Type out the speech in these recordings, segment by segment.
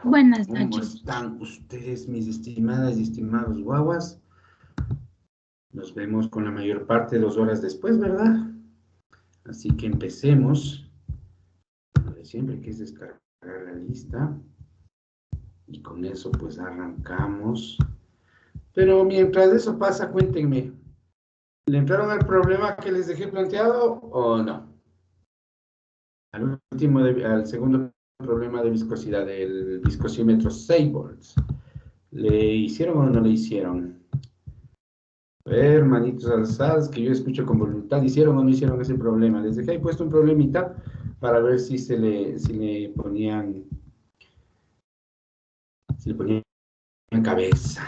Buenas ¿Cómo noches. están ustedes, mis estimadas y estimados guaguas? Nos vemos con la mayor parte 2 horas después, ¿verdad? Así que empecemos. Lo de siempre, que es descargar la lista. Y con eso pues arrancamos. Pero mientras eso pasa, cuéntenme. ¿Le entraron al problema que les dejé planteado o no? Al segundo problema de viscosidad, del viscosímetro Seibold. ¿Le hicieron o no le hicieron? A ver, manitos alzadas, que yo escucho con voluntad. ¿Hicieron o no hicieron ese problema? Les dejé ahí puesto un problemita para ver si le ponían cabeza.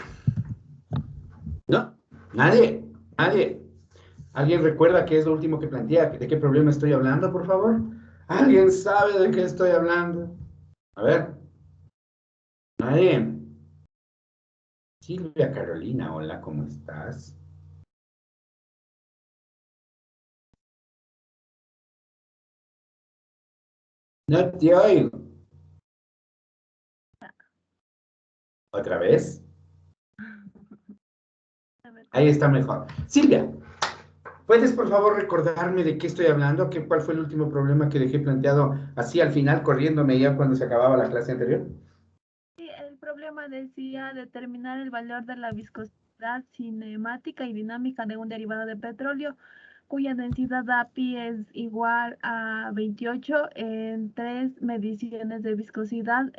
¿No? ¿Nadie? ¿Nadie? ¿Alguien recuerda qué es lo último que plantea? ¿De qué problema estoy hablando, por favor? ¿Alguien sabe de qué estoy hablando? A ver. ¿Nadie? Silvia Carolina, hola, ¿cómo estás? No te oigo. ¿Otra vez? Ahí está mejor. Silvia, ¿puedes por favor recordarme de qué estoy hablando? ¿Cuál fue el último problema que dejé planteado así al final, corriéndome ya cuando se acababa la clase anterior? Sí, el problema decía determinar el valor de la viscosidad cinemática y dinámica de un derivado de petróleo cuya densidad API es igual a 28 en 3 mediciones de viscosidad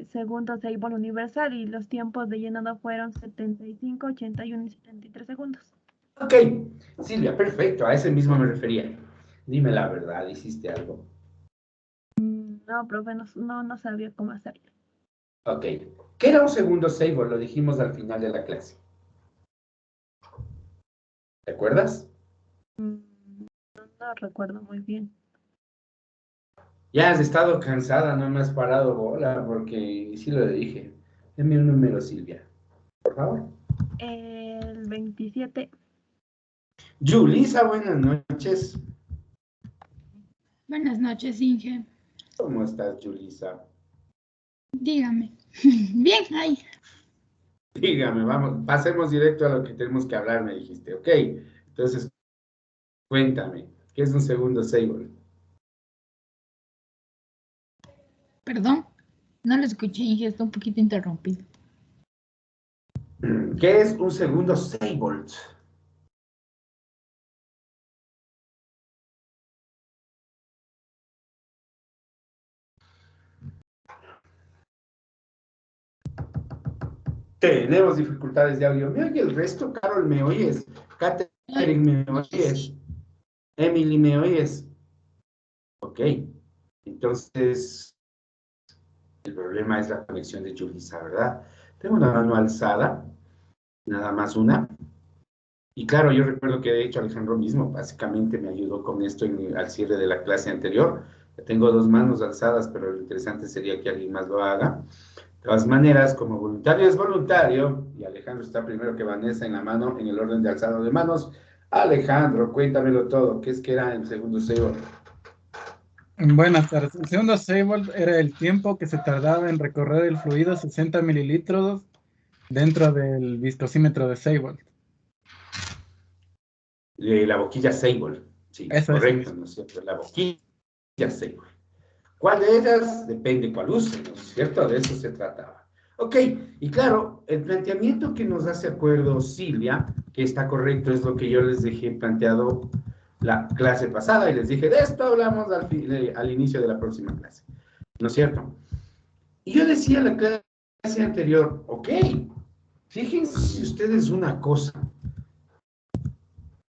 según Seibol universal, y los tiempos de llenado fueron 75, 81 y 73 segundos. Ok, Silvia, perfecto, a ese mismo me refería. Dime la verdad, ¿hiciste algo? No, profe, no sabía cómo hacerlo. Ok, ¿qué era un segundo Seibol? Lo dijimos al final de la clase. ¿Te acuerdas? No recuerdo muy bien. Ya has estado cansada, no me has parado bola, porque sí lo dije. Deme un número, Silvia, por favor. El 27. Julisa, buenas noches. Buenas noches, Inge. ¿Cómo estás, Julisa? Dígame. Bien, ay. Dígame, vamos, pasemos directo a lo que tenemos que hablar, me dijiste, ok. Entonces, cuéntame, ¿qué es un segundo Seibol? Perdón, no lo escuché, Inge, está un poquito interrumpido. ¿Qué es un segundo Seibol? Tenemos dificultades de audio. ¿Me oye el resto, Carol? ¿Me oyes? Catherine, ¿me oyes? Emily, ¿me oyes? Ok. Entonces, el problema es la conexión de Julissa, ¿verdad? Tengo una mano alzada, nada más una. Y claro, yo recuerdo que de hecho Alejandro mismo básicamente me ayudó con esto al cierre de la clase anterior. Tengo 2 manos alzadas, pero lo interesante sería que alguien más lo haga. De todas maneras, como voluntario es voluntario, y Alejandro está primero que Vanessa en la mano, en el orden de alzado de manos. Alejandro, cuéntamelo todo. ¿Qué es que era el segundo SEO? Buenas tardes. El segundo Seibold era el tiempo que se tardaba en recorrer el fluido 60 mililitros dentro del viscosímetro de Seibold. La boquilla Seibol. Sí, Eso es correcto, mismo. ¿no es cierto? La boquilla Seibol. ¿Cuál de ellas? Depende cuál use, ¿no es cierto? De eso se trataba. Ok, y claro, el planteamiento que nos hace acuerdo Silvia, que está correcto, es lo que yo les dejé planteado la clase pasada y les dije, de esto hablamos al inicio de la próxima clase, ¿no es cierto? Y yo decía en la clase anterior, ok, fíjense ustedes una cosa,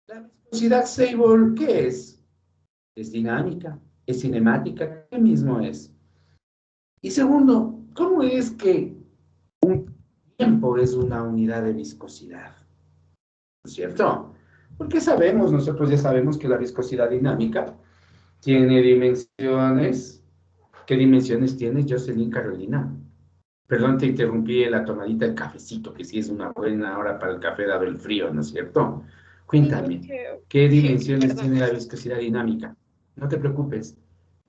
la viscosidad Seibol, ¿qué es? Es dinámica, es cinemática, ¿qué mismo es? Y segundo, ¿cómo es que un tiempo es una unidad de viscosidad? ¿No es cierto? Porque sabemos, nosotros ya sabemos que la viscosidad dinámica tiene dimensiones. ¿Qué dimensiones tiene, Jocelyn Carolina? Perdón, te interrumpí en la tomadita del cafecito, que sí es una buena hora para el café dado el frío, ¿no es cierto? Cuéntame, ¿qué dimensiones Perdón. tiene la viscosidad dinámica? No te preocupes.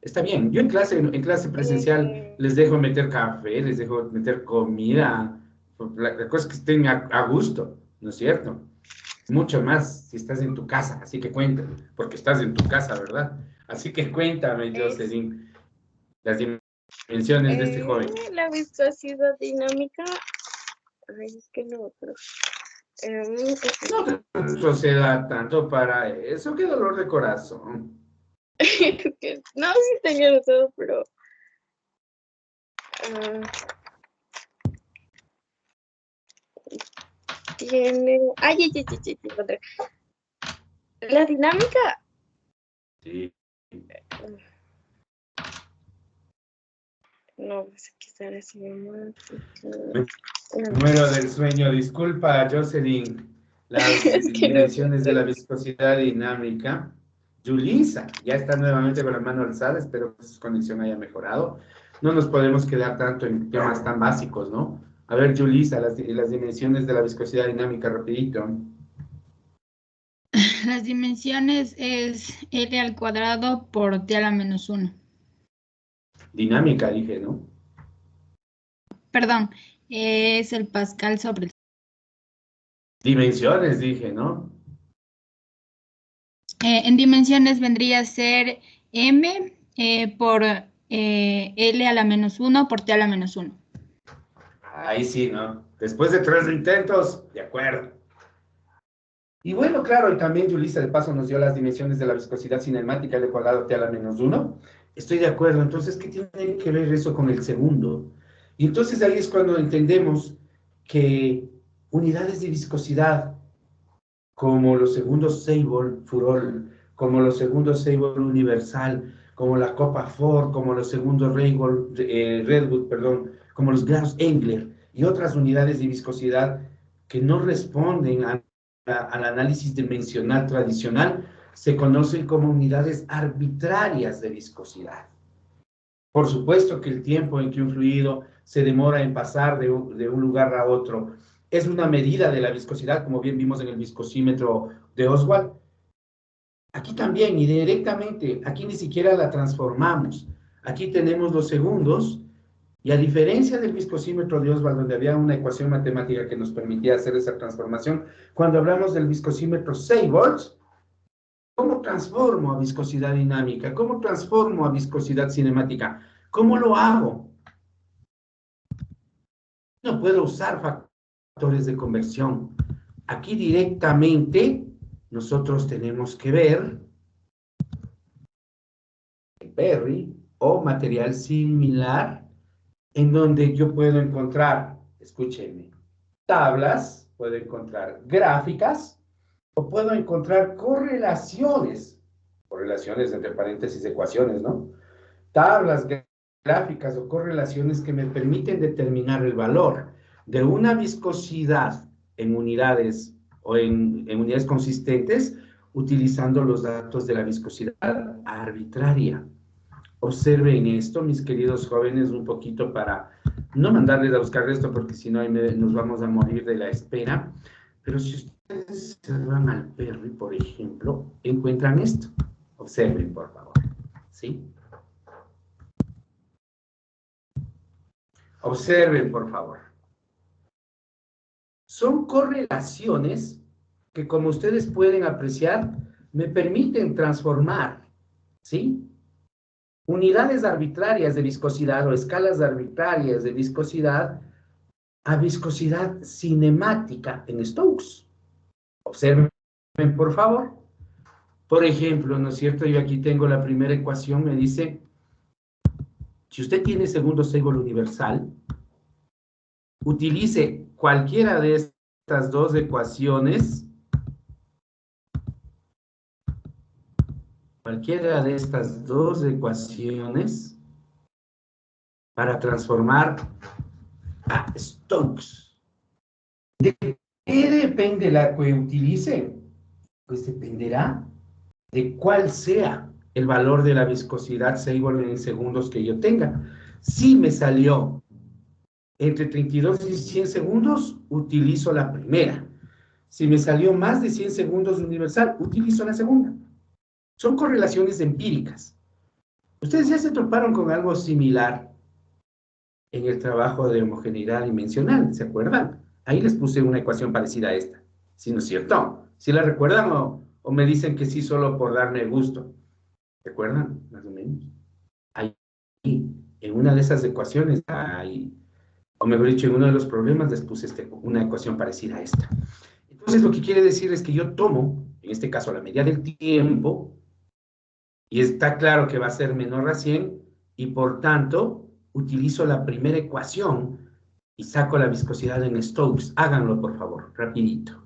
Está bien. Yo en clase presencial les dejo meter café, les dejo meter comida. La cosa es que estén a gusto, ¿no es cierto? Mucho más si estás en tu casa, así que cuéntame, porque estás en tu casa, ¿verdad? Así que cuéntame, Jocelyn, las dimensiones de este joven. La viscosidad dinámica. Ay, es que no, pero. No te proceda tanto para eso, qué dolor de corazón. No, sí tenía todo, pero. Tiene. Ay, encontré. La dinámica. Sí. No, pues aquí está la cinemática. Muero del sueño, disculpa, Jocelyn. Las Es que no dimensiones de la sé. viscosidad dinámica. Yulisa, ya está nuevamente con la mano alzada, espero que su conexión haya mejorado. No nos podemos quedar tanto en temas tan básicos, ¿no? A ver, Yulisa, las dimensiones de la viscosidad dinámica, rapidito. Las dimensiones es L al cuadrado por T a la menos 1. Dinámica, dije, ¿no? Perdón, es el Pascal sobre el... Dimensiones, dije, ¿no? En dimensiones vendría a ser M por L a la menos 1 por T a la menos 1. Ahí sí, ¿no? Después de 3 intentos, de acuerdo. Y bueno, claro, y también Yulisa de paso nos dio las dimensiones de la viscosidad cinemática L cuadrado T a la menos 1. Estoy de acuerdo. Entonces, ¿qué tiene que ver eso con el segundo? Y entonces ahí es cuando entendemos que unidades de viscosidad, como los segundos Seibol Furol, como los segundos Seibol Universal, como la Copa Ford, como los segundos Redwood, perdón, como los grados Engler y otras unidades de viscosidad que no responden al análisis dimensional tradicional, se conocen como unidades arbitrarias de viscosidad. Por supuesto que el tiempo en que un fluido se demora en pasar de un lugar a otro es una medida de la viscosidad, como bien vimos en el viscosímetro de Oswald. Aquí también, y directamente, aquí ni siquiera la transformamos. Aquí tenemos los segundos, y a diferencia del viscosímetro de Oswald, donde había una ecuación matemática que nos permitía hacer esa transformación, cuando hablamos del viscosímetro Seibol, ¿cómo transformo a viscosidad dinámica? ¿Cómo transformo a viscosidad cinemática? ¿Cómo lo hago? No puedo usar factores de conversión. Aquí directamente nosotros tenemos que ver el Perry o material similar en donde yo puedo encontrar, escúchenme, tablas, puedo encontrar gráficas o puedo encontrar correlaciones entre paréntesis ecuaciones, ¿no? Tablas, gráficas o correlaciones que me permiten determinar el valor de una viscosidad en unidades o en unidades consistentes utilizando los datos de la viscosidad arbitraria. Observen esto, mis queridos jóvenes, un poquito para no mandarles a buscar esto porque si no nos vamos a morir de la espera. Pero si ustedes se van al Perry, por ejemplo, encuentran esto. Observen, por favor. ¿Sí? Observen, por favor. Son correlaciones que, como ustedes pueden apreciar, me permiten transformar, ¿sí? Unidades arbitrarias de viscosidad o escalas arbitrarias de viscosidad a viscosidad cinemática en Stokes. Observen, por favor. Por ejemplo, ¿no es cierto? Yo aquí tengo la primera ecuación, me dice, si usted tiene segundo Seibol universal, utilice cualquiera de estas dos ecuaciones, para transformar a Stokes. ¿De qué depende la que utilice? Pues dependerá de cuál sea el valor de la viscosidad Seibol en segundos que yo tenga. Si me salió entre 32 y 100 segundos, utilizo la primera. Si me salió más de 100 segundos universal, utilizo la segunda. Son correlaciones empíricas. Ustedes ya se toparon con algo similar en el trabajo de homogeneidad dimensional, ¿se acuerdan? Ahí les puse una ecuación parecida a esta. ¿Sí, no es cierto? ¿Sí la recuerdan o me dicen que sí solo por darme gusto? ¿Se acuerdan? Más o menos. Ahí, en una de esas ecuaciones, o mejor dicho, en uno de los problemas les puse una ecuación parecida a esta. Entonces, lo que quiere decir es que yo tomo, en este caso, la medida del tiempo, y está claro que va a ser menor a 100, y por tanto, utilizo la primera ecuación y saco la viscosidad en Stokes. Háganlo, por favor, rapidito.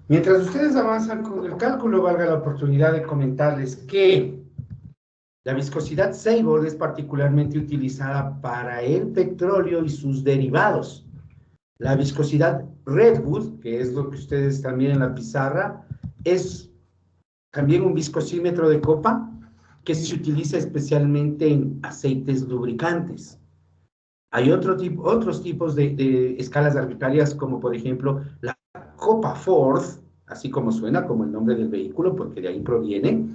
Mientras ustedes avanzan con el cálculo, valga la oportunidad de comentarles que la viscosidad Seibel es particularmente utilizada para el petróleo y sus derivados. La viscosidad Redwood, que es lo que ustedes están viendo en la pizarra, es también un viscosímetro de copa que se utiliza especialmente en aceites lubricantes. Hay otros tipos de escalas arbitrarias, como por ejemplo la copa Ford, así como suena, como el nombre del vehículo, porque de ahí proviene,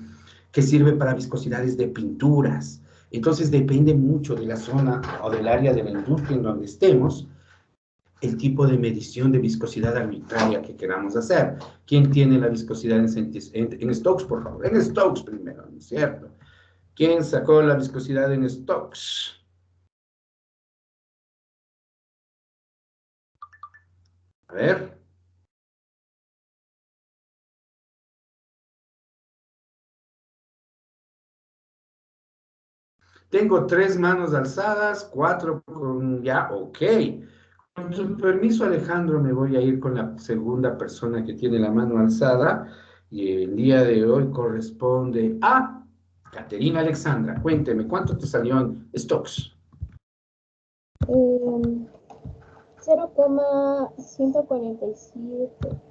que sirve para viscosidades de pinturas. Entonces depende mucho de la zona o del área de la industria en donde estemos, el tipo de medición de viscosidad arbitraria que queramos hacer. ¿Quién tiene la viscosidad en Stokes, por favor? En Stokes primero, ¿no es cierto? ¿Quién sacó la viscosidad en Stokes? A ver. Tengo 3 manos alzadas, 4 con ya, ok. Con tu permiso, Alejandro, me voy a ir con la segunda persona que tiene la mano alzada. Y el día de hoy corresponde a Caterina Alexandra. Cuénteme, ¿cuánto te salió en Stokes? 0,147.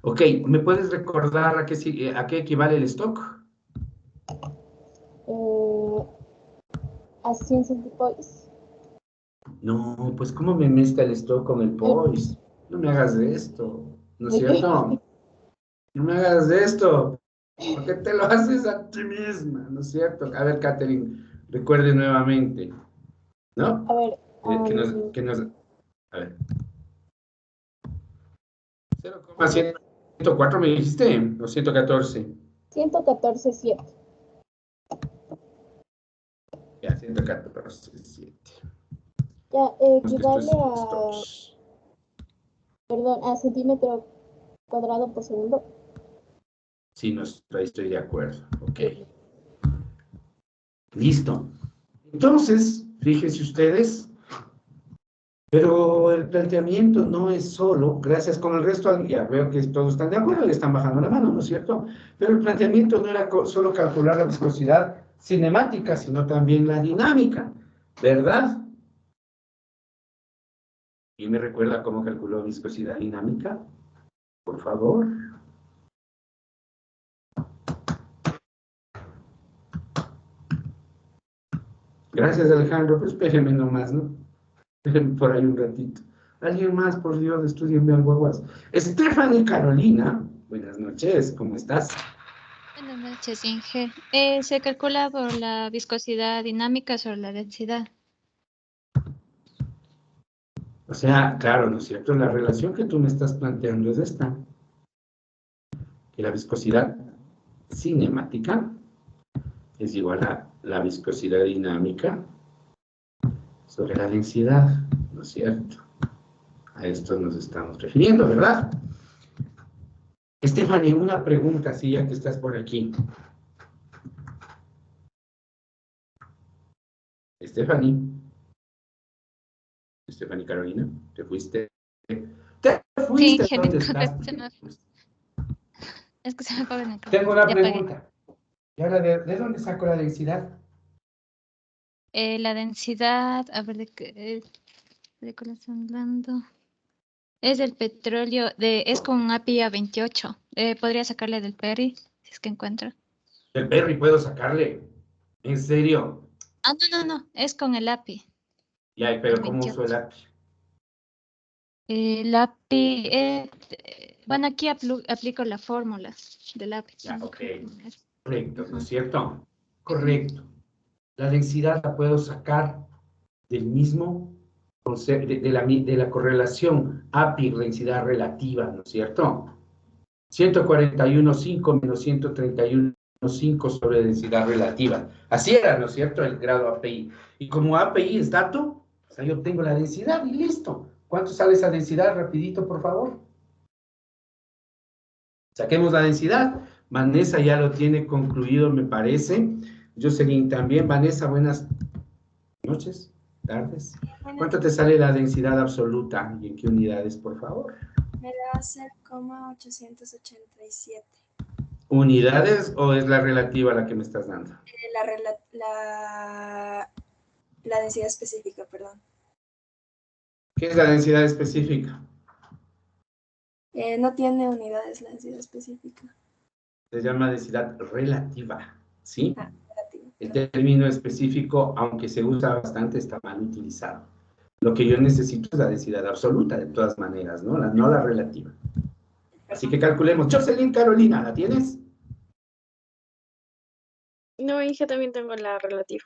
Ok, ¿me puedes recordar a qué equivale el stock? A 100 centipoise. No, pues ¿cómo me mezcla el stock con el poise? No me hagas de esto, ¿no es cierto? No me hagas de esto. Porque te lo haces a ti misma, ¿no es cierto? A ver, Catherine, recuerde nuevamente, ¿no? A ver, A ver. 0,104 me dijiste, o 114. 114.7. Ya, 114.7. Ya, Esto equivale es a, estos. perdón, a centímetro cuadrado por segundo. Sí, no, ahí estoy de acuerdo. Ok. Listo. Entonces, fíjense ustedes, pero el planteamiento no es solo, gracias con el resto, ya veo que todos están de acuerdo y están bajando la mano, ¿no es cierto? Pero el planteamiento no era solo calcular la viscosidad cinemática, sino también la dinámica, ¿verdad? ¿Quién me recuerda cómo calculó viscosidad dinámica? Por favor. Gracias, Alejandro. Pues espérenme nomás, ¿no? Espérenme por ahí un ratito. Alguien más, por Dios, estudienme al guaguas. Stephanie Carolina, buenas noches, ¿cómo estás? Buenas noches, Inge. Se calcula por la viscosidad dinámica sobre la densidad. O sea, claro, ¿no es cierto? La relación que tú me estás planteando es esta. Que la viscosidad cinemática es igual a la viscosidad dinámica sobre la densidad, ¿no es cierto? A esto nos estamos refiriendo, ¿verdad? Stephanie, una pregunta, sí, ya que estás por aquí. Stephanie Carolina, ¿te fuiste? ¿Te Sí, fuiste? Inge, ¿Dónde disculpe, estás? es que se me apagó el micrófono. Tengo una Ya apagué. pregunta. ¿Y ahora de dónde saco la densidad? La densidad, a ver, ¿de qué le están hablando? Es del petróleo, es con un API a 28. Podría sacarle del Perry, si es que encuentro. El Perry puedo sacarle. ¿En serio? Ah, no, es con el API. Ya, pero El ¿cómo uso el 28. API? El API, bueno, aquí aplico la fórmula del API. Ya, ok. Es. Correcto, ¿no es Ujú. cierto? Correcto. La densidad la puedo sacar del mismo concepto, de la correlación API, densidad relativa, ¿no es cierto? 141.5 menos 131.5 sobre densidad relativa. Así era, ¿no es cierto? El grado API. Y como API es dato, o sea, yo obtengo la densidad y listo. ¿Cuánto sale esa densidad? Rapidito, por favor. Saquemos la densidad. Vanessa ya lo tiene concluido, me parece. Jocelyn también. Vanessa, buenas noches, tardes. ¿Cuánto te sale la densidad absoluta y en qué unidades, por favor? Me da 0,887. ¿Unidades o es la relativa a la que me estás dando? La densidad específica, perdón. ¿Qué es la densidad específica? No tiene unidades la densidad específica. Se llama densidad relativa, ¿sí? Relativa. El término específico, aunque se usa bastante, está mal utilizado. Lo que yo necesito es la densidad absoluta, de todas maneras, ¿no? No la relativa. Así que calculemos. Jocelyn Carolina, ¿la tienes? No, Inge, también tengo la relativa.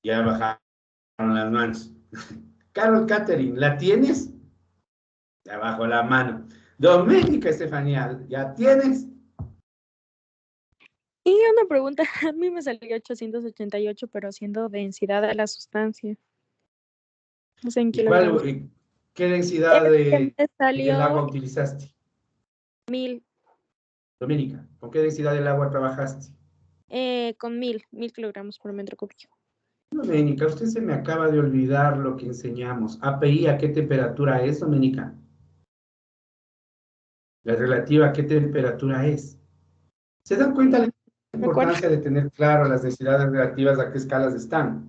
Ya bajaron las manos. Carol Catherine, ¿la tienes? Ya bajó la mano. Doménica Estefanía, ¿ya tienes? Y una pregunta, a mí me salió 888, pero haciendo densidad a la sustancia. No sé en ¿Y kilogramos. qué densidad Me del salió agua utilizaste? 1000, Doménica, ¿con qué densidad del agua trabajaste? con 1000 kilogramos por metro cúbico. Doménica, usted se me acaba de olvidar lo que enseñamos. API, ¿a qué temperatura es, Doménica? La relativa, ¿a qué temperatura es? ¿Se dan cuenta de la importancia de tener claro las densidades relativas a qué escalas están?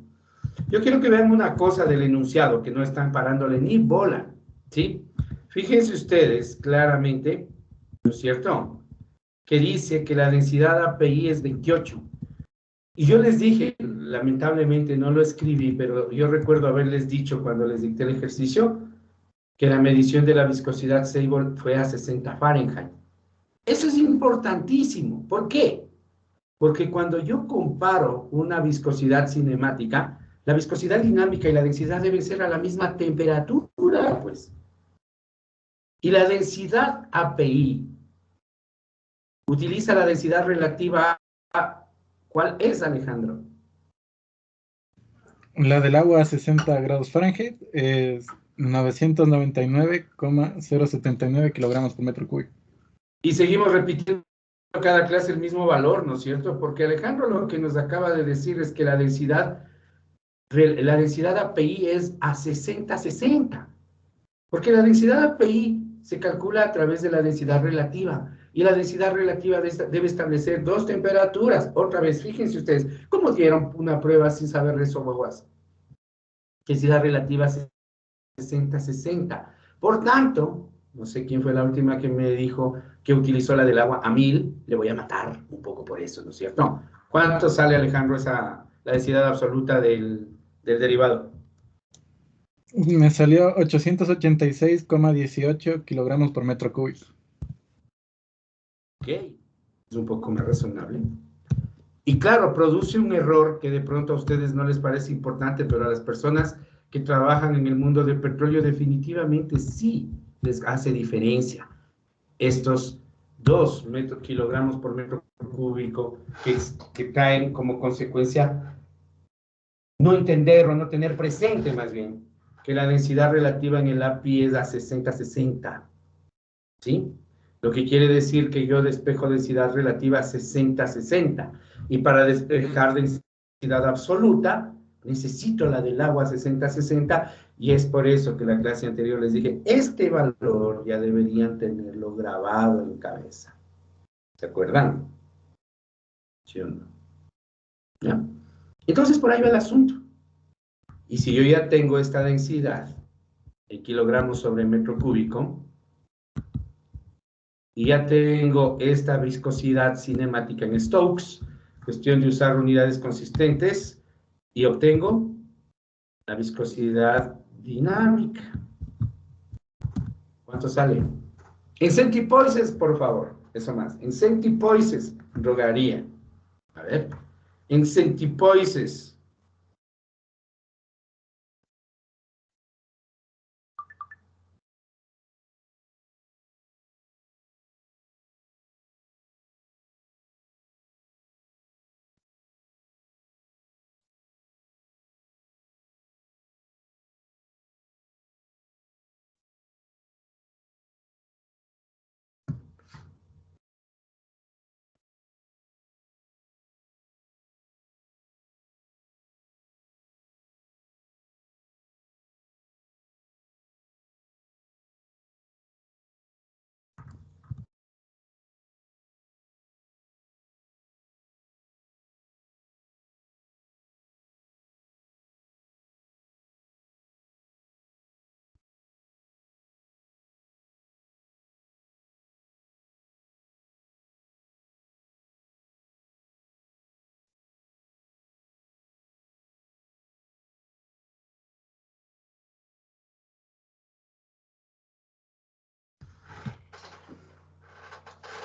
Yo quiero que vean una cosa del enunciado, que no están parándole ni bola, ¿sí? Fíjense ustedes claramente, ¿no es cierto?, que dice que la densidad API es 28. Y yo les dije, lamentablemente no lo escribí, pero yo recuerdo haberles dicho cuando les dicté el ejercicio, que la medición de la viscosidad Seibel fue a 60 Fahrenheit. Eso es importantísimo. ¿Por qué? Porque cuando yo comparo una viscosidad cinemática, la viscosidad dinámica y la densidad deben ser a la misma temperatura, pues. Y la densidad API utiliza la densidad relativa a... ¿Cuál es, Alejandro? La del agua a 60 grados Fahrenheit es 999,079 kilogramos por metro cúbico. Y seguimos repitiendo cada clase el mismo valor, ¿no es cierto? Porque Alejandro lo que nos acaba de decir es que la densidad API es a 60-60. Porque la densidad API se calcula a través de la densidad relativa. Y la densidad relativa debe establecer dos temperaturas. Otra vez, fíjense ustedes, ¿cómo dieron una prueba sin saber eso, guaguas? Densidad relativa 60-60. Por tanto, no sé quién fue la última que me dijo que utilizó la del agua a 1000, le voy a matar un poco por eso, ¿no es cierto? ¿Cuánto sale, Alejandro, la densidad absoluta del derivado? Me salió 886,18 kilogramos por metro cúbico. Ok, es un poco más razonable. Y claro, produce un error que de pronto a ustedes no les parece importante, pero a las personas que trabajan en el mundo del petróleo definitivamente sí les hace diferencia. Estos 2 kilogramos por metro cúbico que traen como consecuencia no entender o no tener presente más bien que la densidad relativa en el API es a 60-60, ¿sí? Lo que quiere decir que yo despejo densidad relativa a 60-60 y para despejar densidad absoluta necesito la del agua 60-60 y es por eso que la clase anterior les dije, este valor ya deberían tenerlo grabado en cabeza. ¿Se acuerdan? ¿Sí o no? ¿Ya? Entonces por ahí va el asunto. Y si yo ya tengo esta densidad en kilogramos sobre metro cúbico, y ya tengo esta viscosidad cinemática en Stokes, cuestión de usar unidades consistentes, y obtengo la viscosidad dinámica. ¿Cuánto sale? En centipoises, por favor, eso más. En centipoises, rogaría. A ver, en centipoises.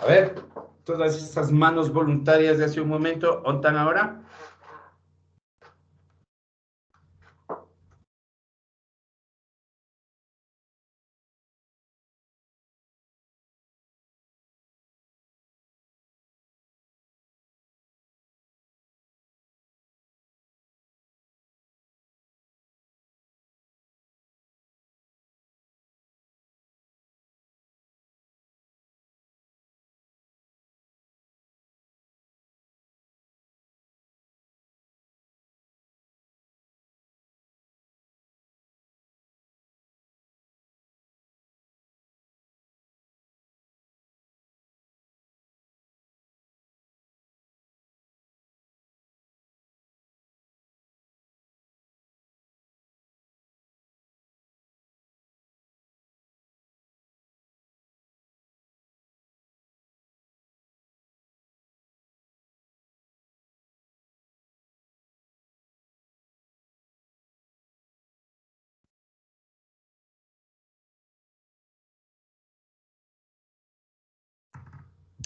A ver, todas esas manos voluntarias de hace un momento, ¿dónde están ahora?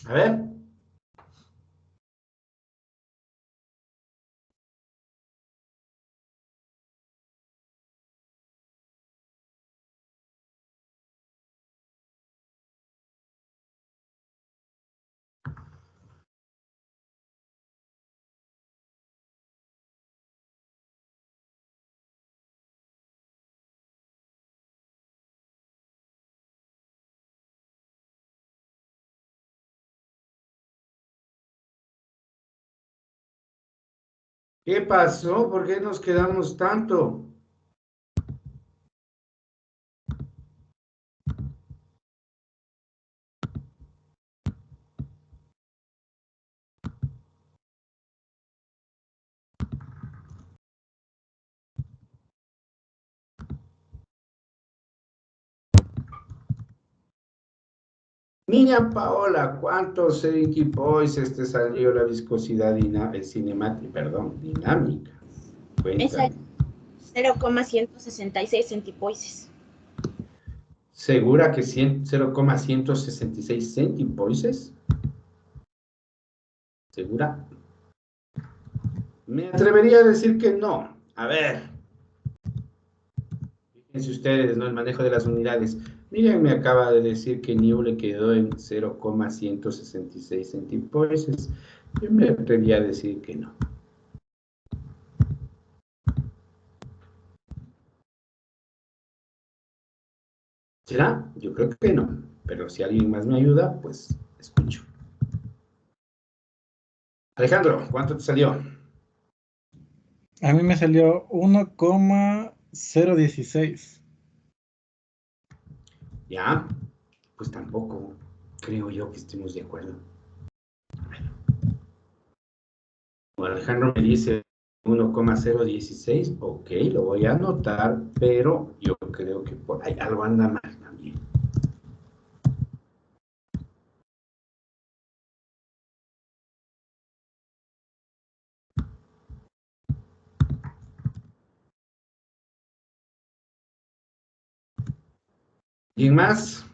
A ver. ¿Qué pasó? ¿Por qué nos quedamos tanto? Niña Paola, ¿cuántos centipoises te salió la viscosidad cinemática, perdón, dinámica? Cuéntame. 0,166 centipoises. ¿Segura que 0,166 centipoises? ¿Segura? Me atrevería a decir que no. A ver. Fíjense ustedes, ¿no? El manejo de las unidades. Miren, me acaba de decir que New le quedó en 0,166 centipoises. Yo me atrevería a decir que no. ¿Será? Yo creo que no. Pero si alguien más me ayuda, pues escucho. Alejandro, ¿cuánto te salió? A mí me salió 1,016. Ya, pues tampoco creo yo que estemos de acuerdo. Bueno, Alejandro me dice 1,016, ok, lo voy a anotar, pero yo creo que por ahí algo anda mal también. ¿Quién más?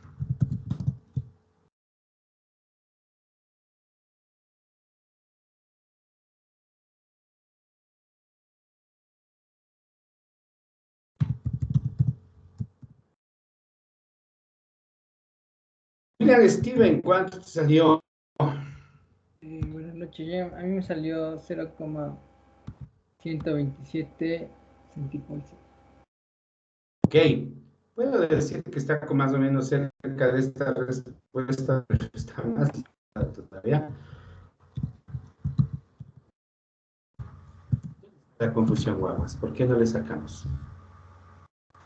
Mira, Steven, ¿cuánto te salió? Buenas noches, a mí me salió 0,127 centipoises. Ok, puedo decir que está más o menos cerca de esta respuesta, pero está más todavía. La confusión, guaguas, ¿por qué no le sacamos?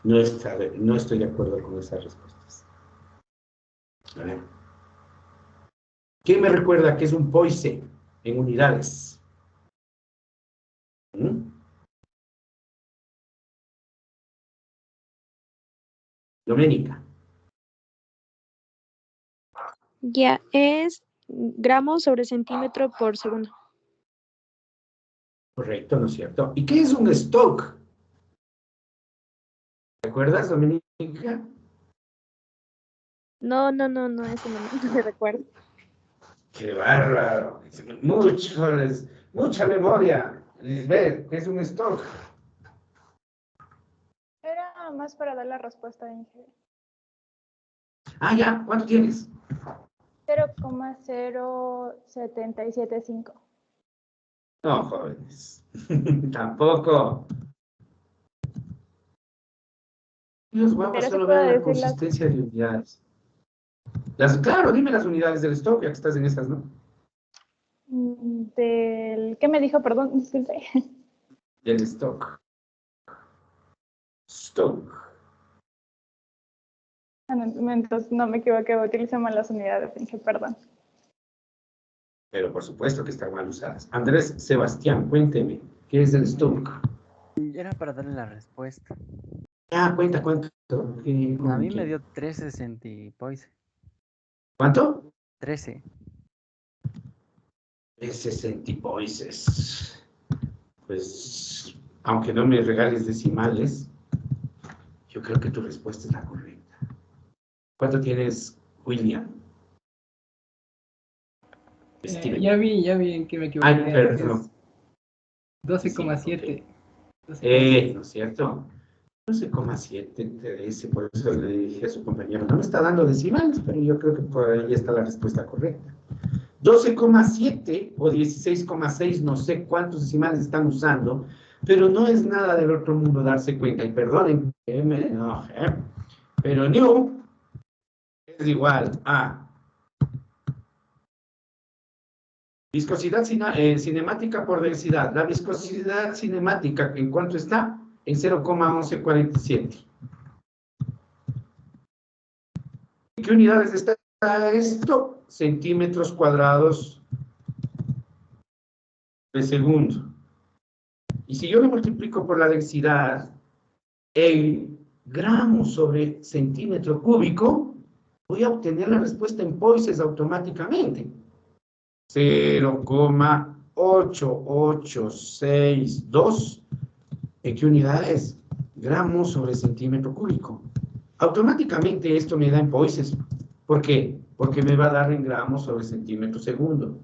No estoy de acuerdo con esas respuestas. A ver. ¿Quién me recuerda que es un poise en unidades? Doménica. Ya es gramos sobre centímetro por segundo. Correcto, ¿no es cierto? ¿Y qué es un stock? ¿Te acuerdas, Doménica? No, ese no me recuerdo. ¡Qué bárbaro! Mucha memoria. Lisbeth, ¿qué es un stock? Era más para dar la respuesta, Inge. Ah, ya, ¿cuánto tienes? 0,0775. No, jóvenes. Tampoco. Los guapas Pero sí solo puedo ven la decir las... consistencia de unidades. Claro, dime las unidades del stock, ya que estás en estas, ¿no? ¿Qué me dijo? Perdón, disculpe. Del stock. Stock. Entonces no me equivoqué, utilicé mal las unidades, Inge, perdón. Pero por supuesto que están mal usadas. Andrés Sebastián, cuénteme, ¿qué es el stock? Era para darle la respuesta. Ah, cuenta, ¿cuánto? A mí me dio 13 centipoises. ¿Cuánto? 13. 13 centipoises. Pues, aunque no me regales decimales, yo creo que tu respuesta es la correcta. ¿Cuánto tienes, William? Steven. Ya vi en que me equivoqué. Ay, perdón. 12,7. ¿No es cierto? 12,7 TDS, por eso le dije a su compañero, no me está dando decimales, pero yo creo que por ahí está la respuesta correcta. 12,7 o 16,6, no sé cuántos decimales están usando, pero no es nada del otro mundo darse cuenta, y perdonen que me enoje, pero new es igual a viscosidad cinemática por densidad. La viscosidad cinemática, ¿en cuánto está? En 0,1147. ¿En qué unidades está esto? Centímetros cuadrados de segundo. Y si yo lo multiplico por la densidad en gramos sobre centímetro cúbico, voy a obtener la respuesta en Poisson automáticamente. 0,8862. ¿En qué unidades? Gramos sobre centímetro cúbico. Automáticamente esto me da en Poisson. ¿Por qué? Porque me va a dar en gramos sobre centímetro segundo.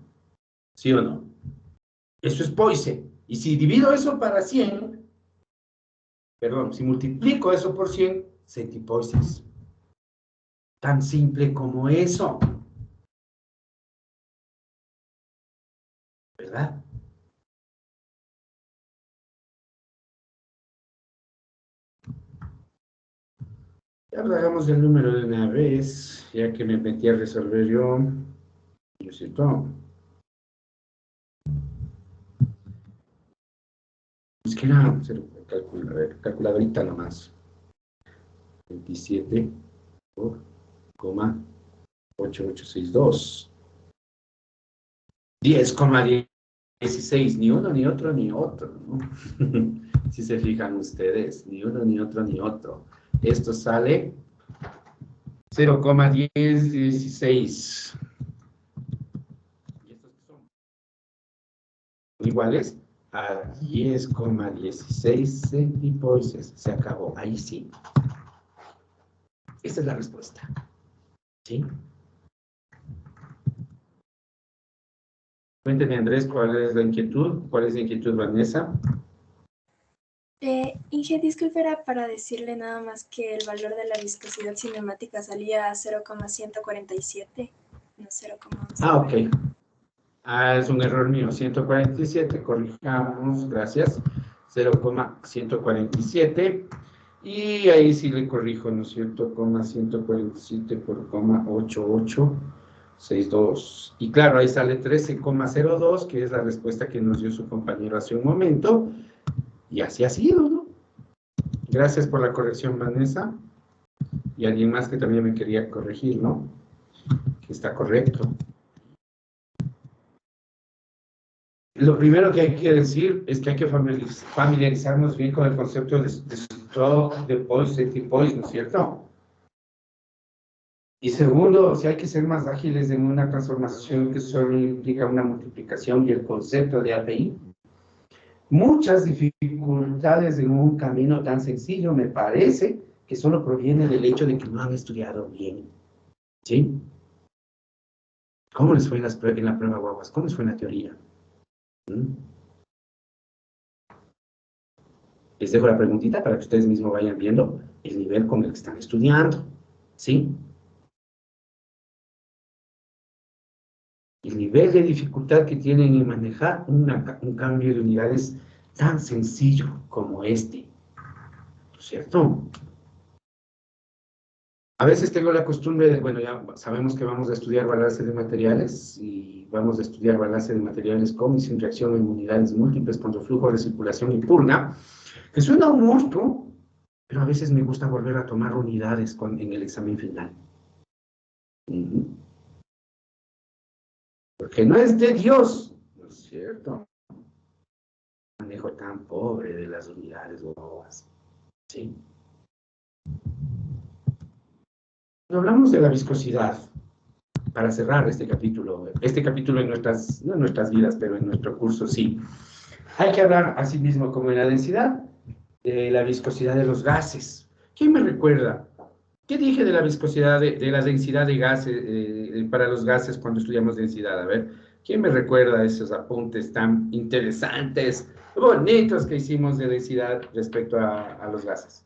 ¿Sí o no? Eso es Poisson. Y si divido eso para 100, perdón, si multiplico eso por 100, centipoises. Tan simple como eso. ¿Verdad? Y ahora hagamos el número de una vez, ya que me metí a resolver yo. Yo siento. Es que era, a ver, calculadorita nomás. 27 por 8862. 10,16, ni uno, ni otro, ni otro, ¿no? Si se fijan ustedes, ni uno, ni otro, ni otro. Esto sale 0,1016. ¿Y estos qué son? Iguales a 10,16 centipoises. Se acabó. Ahí sí. Esta es la respuesta. ¿Sí? Cuénteme, Andrés, ¿cuál es la inquietud? ¿Cuál es la inquietud, Vanessa? Inge, disculpe, era para decirle nada más que el valor de la viscosidad cinemática salía a 0,147, no 0,11. Ah, ok. Ah, es un error mío. 147, corrijamos, gracias. 0,147. Y ahí sí le corrijo, ¿no es cierto? 147 por 8862. Y claro, ahí sale 13,02, que es la respuesta que nos dio su compañero hace un momento. Y así ha sido, ¿no? Gracias por la corrección, Vanessa. Y alguien más que también me quería corregir, ¿no? Que está correcto. Lo primero que hay que decir es que hay que familiarizarnos bien con el concepto de stock, de Poisson y Poisson, ¿no es cierto? Y segundo, si hay que ser más ágiles en una transformación que solo implica una multiplicación y el concepto de API. Muchas dificultades en un camino tan sencillo me parece que solo proviene del hecho de que no han estudiado bien. ¿Sí? ¿Cómo les fue en la prueba guaguas? ¿Cómo les fue en la teoría? Les dejo la preguntita para que ustedes mismos vayan viendo el nivel con el que están estudiando. ¿Sí? El nivel de dificultad que tienen en manejar un cambio de unidades tan sencillo como este. ¿No es cierto? A veces tengo la costumbre de, bueno, ya sabemos que vamos a estudiar balance de materiales y vamos a estudiar balance de materiales con y sin reacción en unidades múltiples cuando flujo de circulación impugna, que suena un monstruo, pero a veces me gusta volver a tomar unidades en el examen final. Porque no es de Dios, ¿no es cierto? Manejo tan pobre de las unidades bobas, ¿sí? Cuando hablamos de la viscosidad, para cerrar este capítulo en nuestras, no en nuestras vidas, pero en nuestro curso sí, hay que hablar asimismo como en la densidad, de la viscosidad de los gases. ¿Quién me recuerda? ¿Qué dije de la viscosidad, de la densidad de gases, para los gases cuando estudiamos densidad? A ver, ¿Quién me recuerda esos apuntes tan interesantes, bonitos que hicimos de densidad respecto a los gases?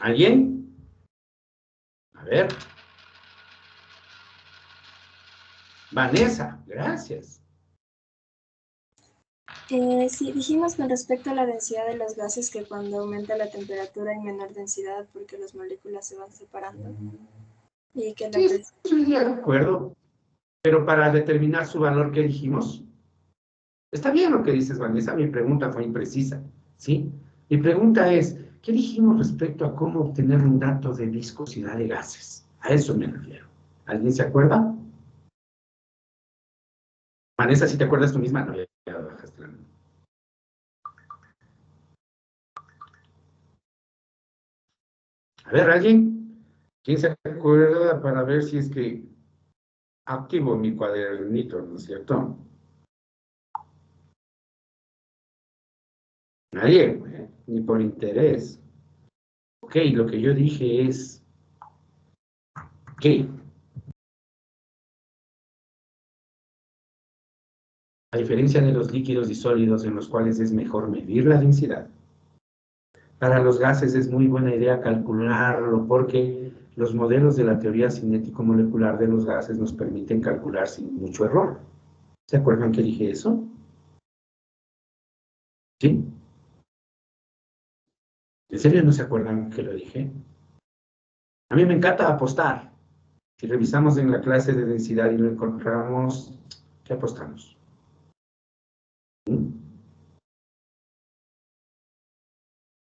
¿Alguien? A ver. Vanessa, gracias. Sí, dijimos con respecto a la densidad de los gases que cuando aumenta la temperatura hay menor densidad porque las moléculas se van separando. Y que la Sí, estoy de acuerdo. Pero para determinar su valor, ¿qué dijimos? Está bien lo que dices, Vanessa. Mi pregunta fue imprecisa, ¿sí? Mi pregunta es, ¿qué dijimos respecto a cómo obtener un dato de viscosidad de gases? A eso me refiero. ¿Alguien se acuerda? Vanessa, si te acuerdas tú misma, no, ya bajaste la mano. A ver, ¿alguien? ¿Quién se acuerda para ver si es que activo mi cuadernito, ¿no es cierto? Nadie, ni por interés. Ok, lo que yo dije es que, a diferencia de los líquidos y sólidos en los cuales es mejor medir la densidad, para los gases es muy buena idea calcularlo porque los modelos de la teoría cinético-molecular de los gases nos permiten calcular sin mucho error. ¿Se acuerdan que dije eso? ¿Sí? ¿En serio no se acuerdan que lo dije? A mí me encanta apostar. Si revisamos en la clase de densidad y lo encontramos, ¿qué apostamos? ¿Mm?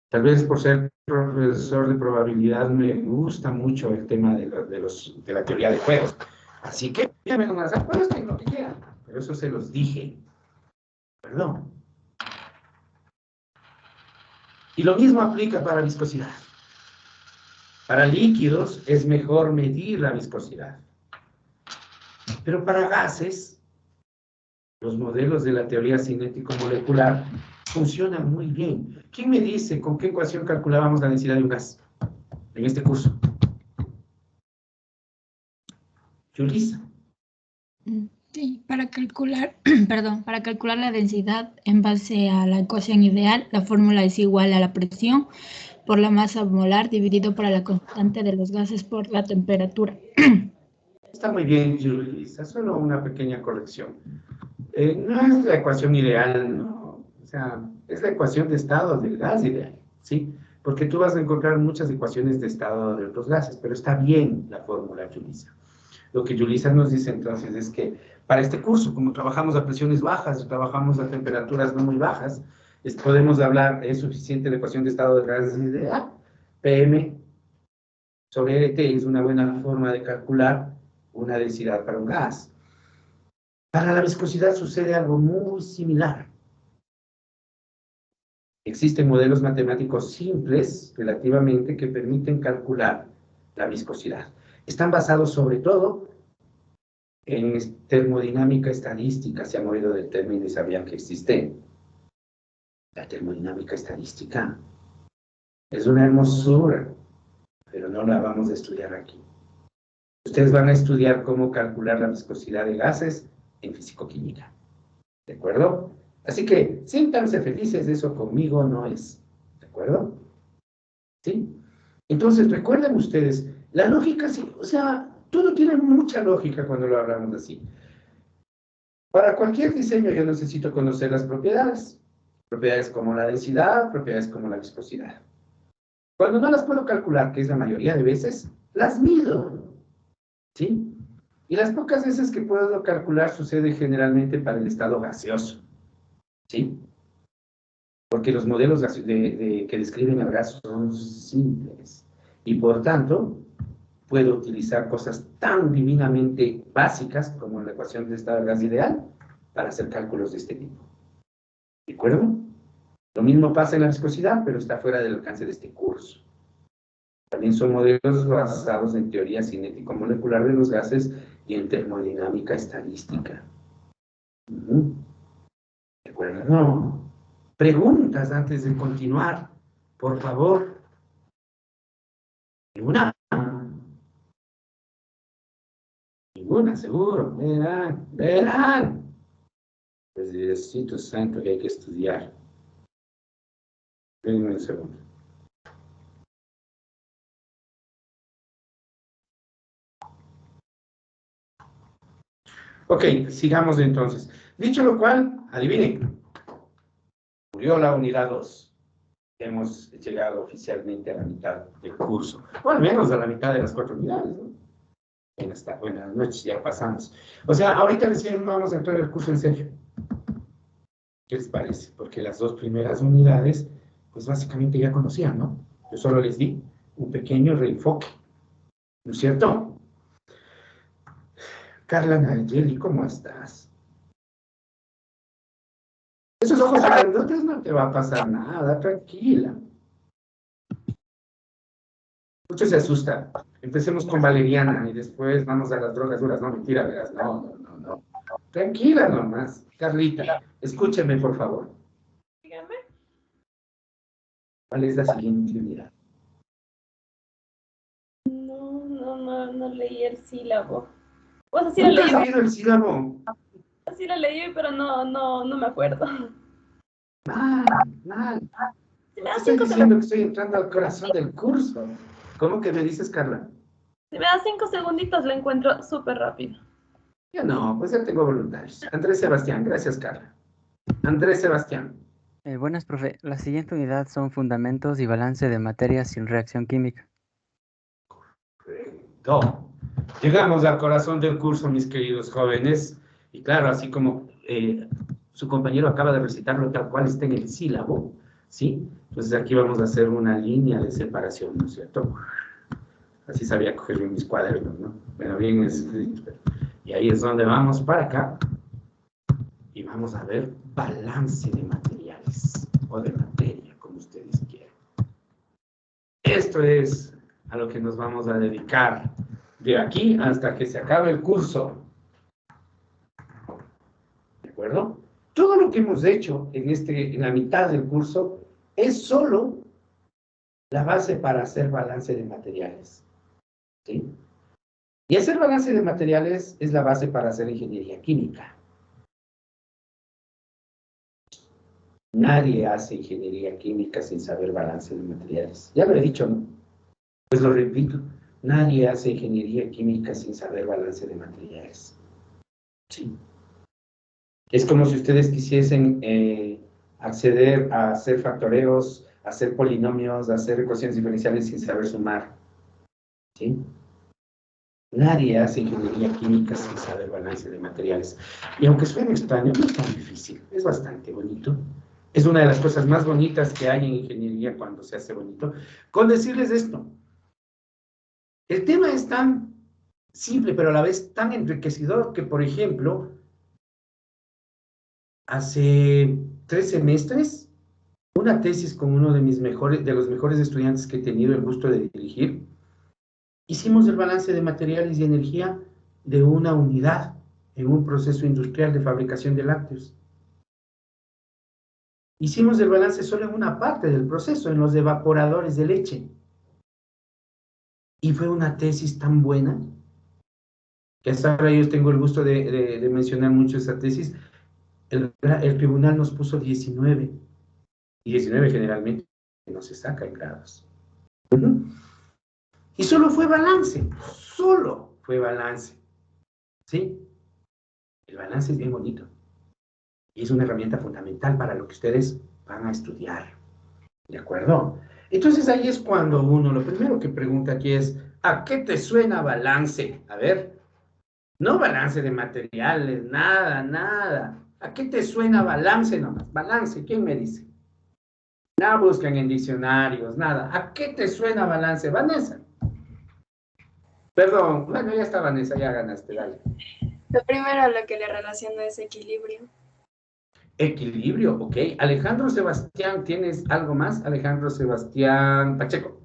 Tal vez por ser profesor de probabilidad me gusta mucho el tema de la teoría de juegos. Así que ya me van a hacer lo que quieran. Pero eso se los dije. Perdón. Y lo mismo aplica para viscosidad. Para líquidos es mejor medir la viscosidad. Pero para gases, los modelos de la teoría cinético-molecular funcionan muy bien. ¿Quién me dice con qué ecuación calculábamos la densidad de un gas en este curso? Yulisa. Sí, para calcular, perdón, para calcular la densidad en base a la ecuación ideal, la fórmula es igual a la presión por la masa molar dividido por la constante de los gases por la temperatura. Está muy bien, Yulisa, solo una pequeña corrección. No es la ecuación ideal, no. O sea, es la ecuación de estado del gas ideal, ¿sí? Porque tú vas a encontrar muchas ecuaciones de estado de otros gases, pero está bien la fórmula, Yulisa. Lo que Yulisa nos dice entonces es que para este curso, como trabajamos a presiones bajas, trabajamos a temperaturas no muy bajas, podemos hablar, es suficiente la ecuación de estado del gas ideal. PM sobre RT es una buena forma de calcular una densidad para un gas. Para la viscosidad sucede algo muy similar. Existen modelos matemáticos simples, relativamente, que permiten calcular la viscosidad. Están basados sobre todo en termodinámica estadística. Se han oído del término y sabían que existe. La termodinámica estadística es una hermosura, pero no la vamos a estudiar aquí. Ustedes van a estudiar cómo calcular la viscosidad de gases en físico-química. ¿De acuerdo? Así que siéntanse felices, eso conmigo no es. ¿De acuerdo? ¿Sí? Entonces, recuerden ustedes, la lógica, sí, o sea, todo tiene mucha lógica cuando lo hablamos así. Para cualquier diseño yo necesito conocer las propiedades. Propiedades como la densidad, propiedades como la viscosidad. Cuando no las puedo calcular, que es la mayoría de veces, las mido. ¿Sí? Y las pocas veces que puedo calcular sucede generalmente para el estado gaseoso. ¿Sí? Porque los modelos que describen el gas son simples. Y por tanto, puedo utilizar cosas tan divinamente básicas como la ecuación de estado del gas ideal para hacer cálculos de este tipo. ¿De acuerdo? Lo mismo pasa en la viscosidad, pero está fuera del alcance de este curso. También son modelos basados en teoría cinético-molecular de los gases y en termodinámica estadística. ¿De acuerdo? No. Preguntas antes de continuar, por favor. ¿Ninguna? Una, seguro. Verán, verán. Pues Diosito santo que hay que estudiar. Denme un segundo. Ok, sigamos entonces. Dicho lo cual, adivinen. Murió la unidad 2. Hemos llegado oficialmente a la mitad del curso. O al menos a la mitad de las 4 unidades, ¿no? Buenas noches, ya pasamos. O sea, ahorita recién vamos a entrar al curso en serio. ¿Qué les parece? Porque las 2 primeras unidades, pues básicamente ya conocían, ¿no? Yo solo les di un pequeño reenfoque, ¿no es cierto? Carla Nayeli, ¿cómo estás? Esos ojos grandotes no te va a pasar nada, tranquila. Muchos se asustan. Empecemos con valeriana y después vamos a las drogas duras. No, mentira, verás. No. Tranquila nomás. Carlita, escúcheme, por favor. Dígame. ¿Cuál es la siguiente unidad? No leí el sílabo. O sea, sí ¿No lo te has leí. leído el sílabo? Sí lo leí, pero no me acuerdo. Mal. Si me das Estoy 5 diciendo que estoy entrando al corazón del curso. ¿Cómo que me dices, Carla? Si me das 5 segunditos, lo encuentro súper rápido. Yo no, pues ya tengo voluntarios. Andrés Sebastián, gracias, Carla. Andrés Sebastián. Buenas, profe. La siguiente unidad son fundamentos y balance de materias sin reacción química. Perfecto. Llegamos al corazón del curso, mis queridos jóvenes. Y claro, así como su compañero acaba de recitarlo tal cual está en el sílabo, ¿sí? Entonces aquí vamos a hacer una línea de separación, ¿no es cierto? Así sabía coger bien mis cuadernos, ¿no? Bueno, bien, y ahí es donde vamos para acá. Y vamos a ver balance de materiales, o de materia, como ustedes quieran. Esto es a lo que nos vamos a dedicar de aquí hasta que se acabe el curso. ¿De acuerdo? Todo lo que hemos hecho en la mitad del curso es solo la base para hacer balance de materiales. ¿Sí? Y hacer balance de materiales es la base para hacer ingeniería química. Nadie hace ingeniería química sin saber balance de materiales. Ya lo he dicho, ¿no? Pues lo repito, nadie hace ingeniería química sin saber balance de materiales. Sí. Es como si ustedes quisiesen acceder a hacer factoreos, a hacer polinomios, a hacer ecuaciones diferenciales sin saber sumar. ¿Sí? Nadie hace ingeniería química sin saber balance de materiales. Y aunque suene extraño, no es tan difícil, es bastante bonito. Es una de las cosas más bonitas que hay en ingeniería cuando se hace bonito. Con decirles esto, el tema es tan simple, pero a la vez tan enriquecedor que, por ejemplo, hace 3 semestres, una tesis con uno de los mejores estudiantes que he tenido el gusto de dirigir, hicimos el balance de materiales y energía de una unidad en un proceso industrial de fabricación de lácteos. Hicimos el balance solo en una parte del proceso, en los evaporadores de leche. Y fue una tesis tan buena que hasta ahora yo tengo el gusto de mencionar mucho esa tesis. El tribunal nos puso 19. Y 19 generalmente no se saca en grados. Y solo fue balance. ¿Sí? El balance es bien bonito. Y es una herramienta fundamental para lo que ustedes van a estudiar. ¿De acuerdo? Entonces ahí es cuando uno, lo primero que pregunta aquí es, ¿a qué te suena balance? A ver, no balance de materiales, nada. ¿A qué te suena balance nomás? Balance, ¿quién me dice? Nada buscan en diccionarios, nada. ¿A qué te suena balance? Vanessa. Perdón, bueno, ya está Vanessa, ya ganaste, dale. Lo primero a lo que le relaciono es equilibrio. Equilibrio, ok. Alejandro Sebastián, ¿tienes algo más? Alejandro Sebastián Pacheco,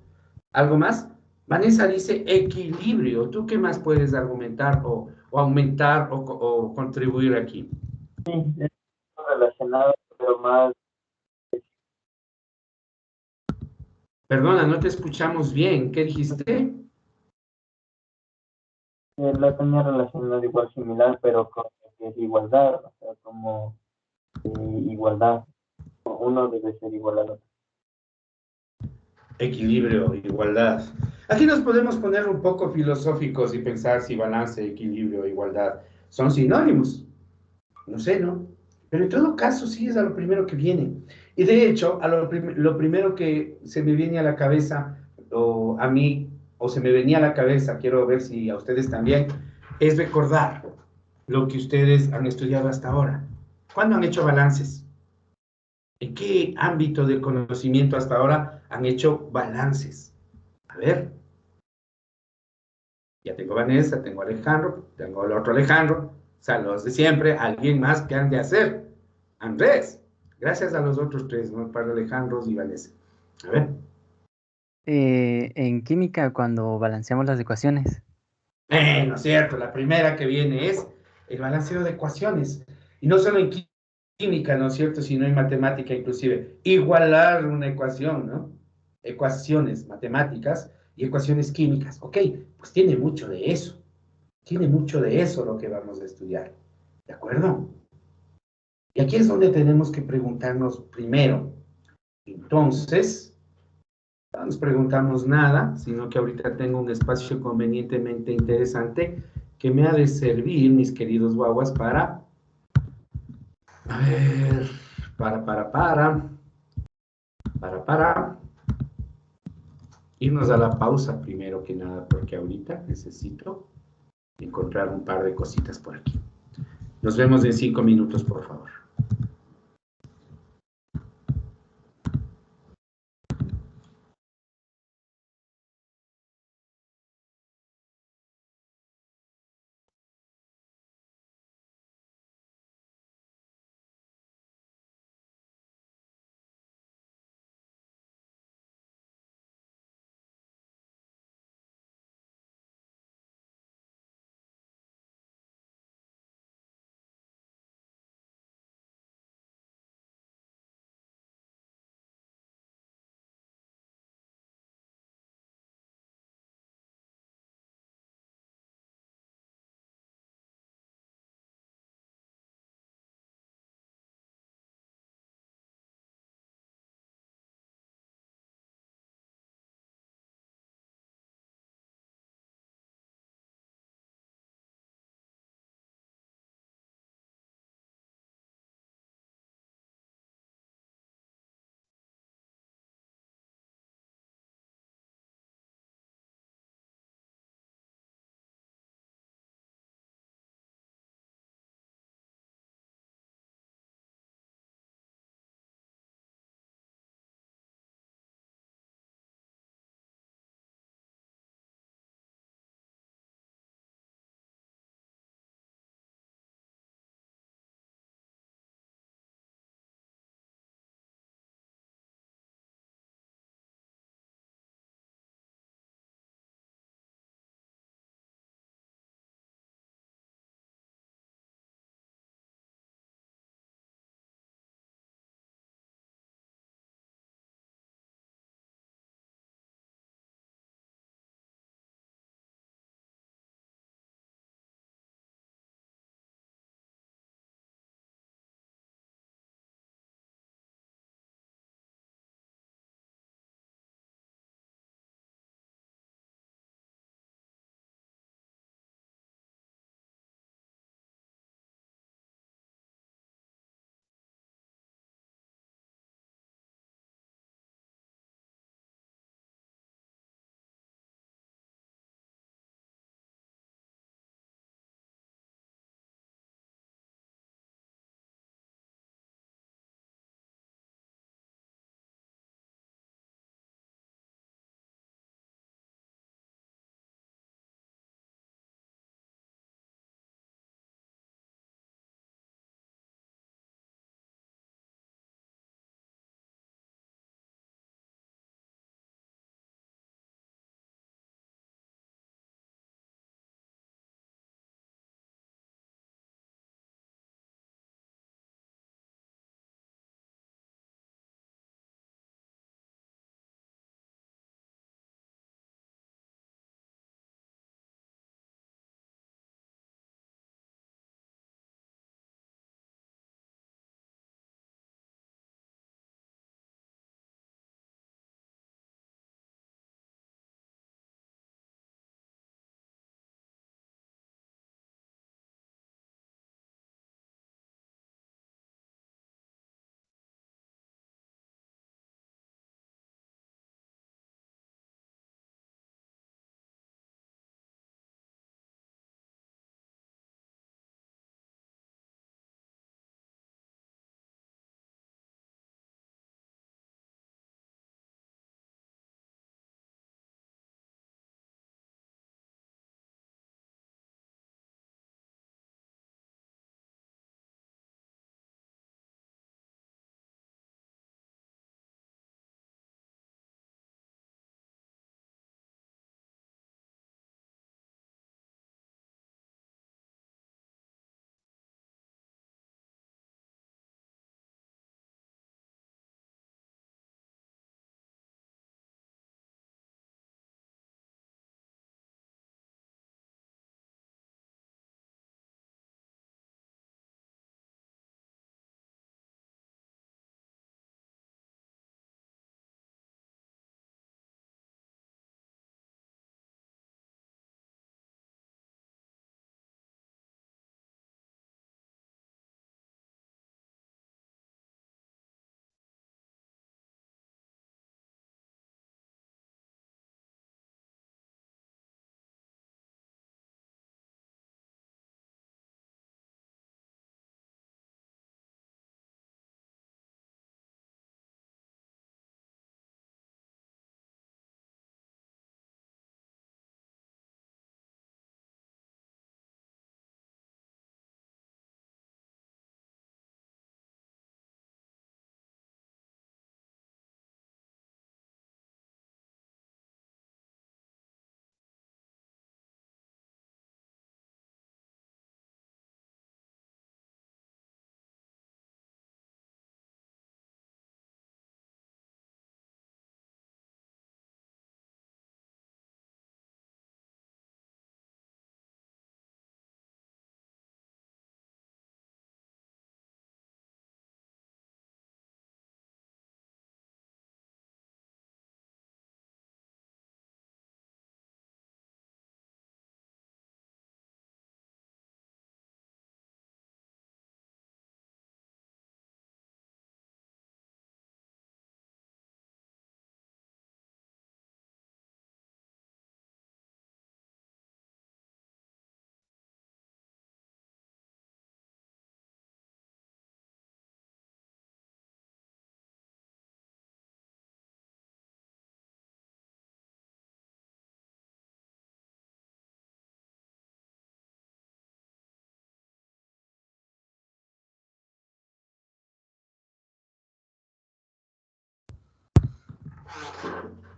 ¿algo más? Vanessa dice equilibrio. ¿Tú qué más puedes argumentar o aumentar o contribuir aquí? Sí, es relacionado, pero más. Perdona, no te escuchamos bien. ¿Qué dijiste? La tenía relacionada igual similar, pero con lo que es igualdad, o sea, como igualdad. Uno debe ser igual al otro. Equilibrio, igualdad. Aquí nos podemos poner un poco filosóficos y pensar si balance, equilibrio, igualdad son sinónimos. No sé, ¿no? Pero en todo caso, sí es a lo primero que viene. Y de hecho, lo primero que se me viene a la cabeza, o a mí, o se me venía a la cabeza, quiero ver si a ustedes también, es recordar lo que ustedes han estudiado hasta ahora. ¿Cuándo han hecho balances? ¿En qué ámbito del conocimiento hasta ahora han hecho balances? A ver, ya tengo Vanessa, tengo Alejandro, tengo el otro Alejandro, o sea, los de siempre, alguien más que han de hacer. Andrés, gracias a los otros tres, ¿no? Para Alejandro y Vanessa. A ver. En química, cuando balanceamos las ecuaciones. No es cierto, la primera que viene es el balanceo de ecuaciones. Y no solo en química, ¿no es cierto?, sino en matemática inclusive. Igualar una ecuación, ¿no? Ecuaciones matemáticas y ecuaciones químicas. Ok, pues tiene mucho de eso. Tiene mucho de eso lo que vamos a estudiar. ¿De acuerdo? Y aquí es donde tenemos que preguntarnos primero. Entonces, no nos preguntamos nada, sino que ahorita tengo un espacio convenientemente interesante que me ha de servir, mis queridos guaguas, a ver, para irnos a la pausa primero que nada, porque ahorita necesito encontrar un par de cositas por aquí. Nos vemos en 5 minutos, por favor.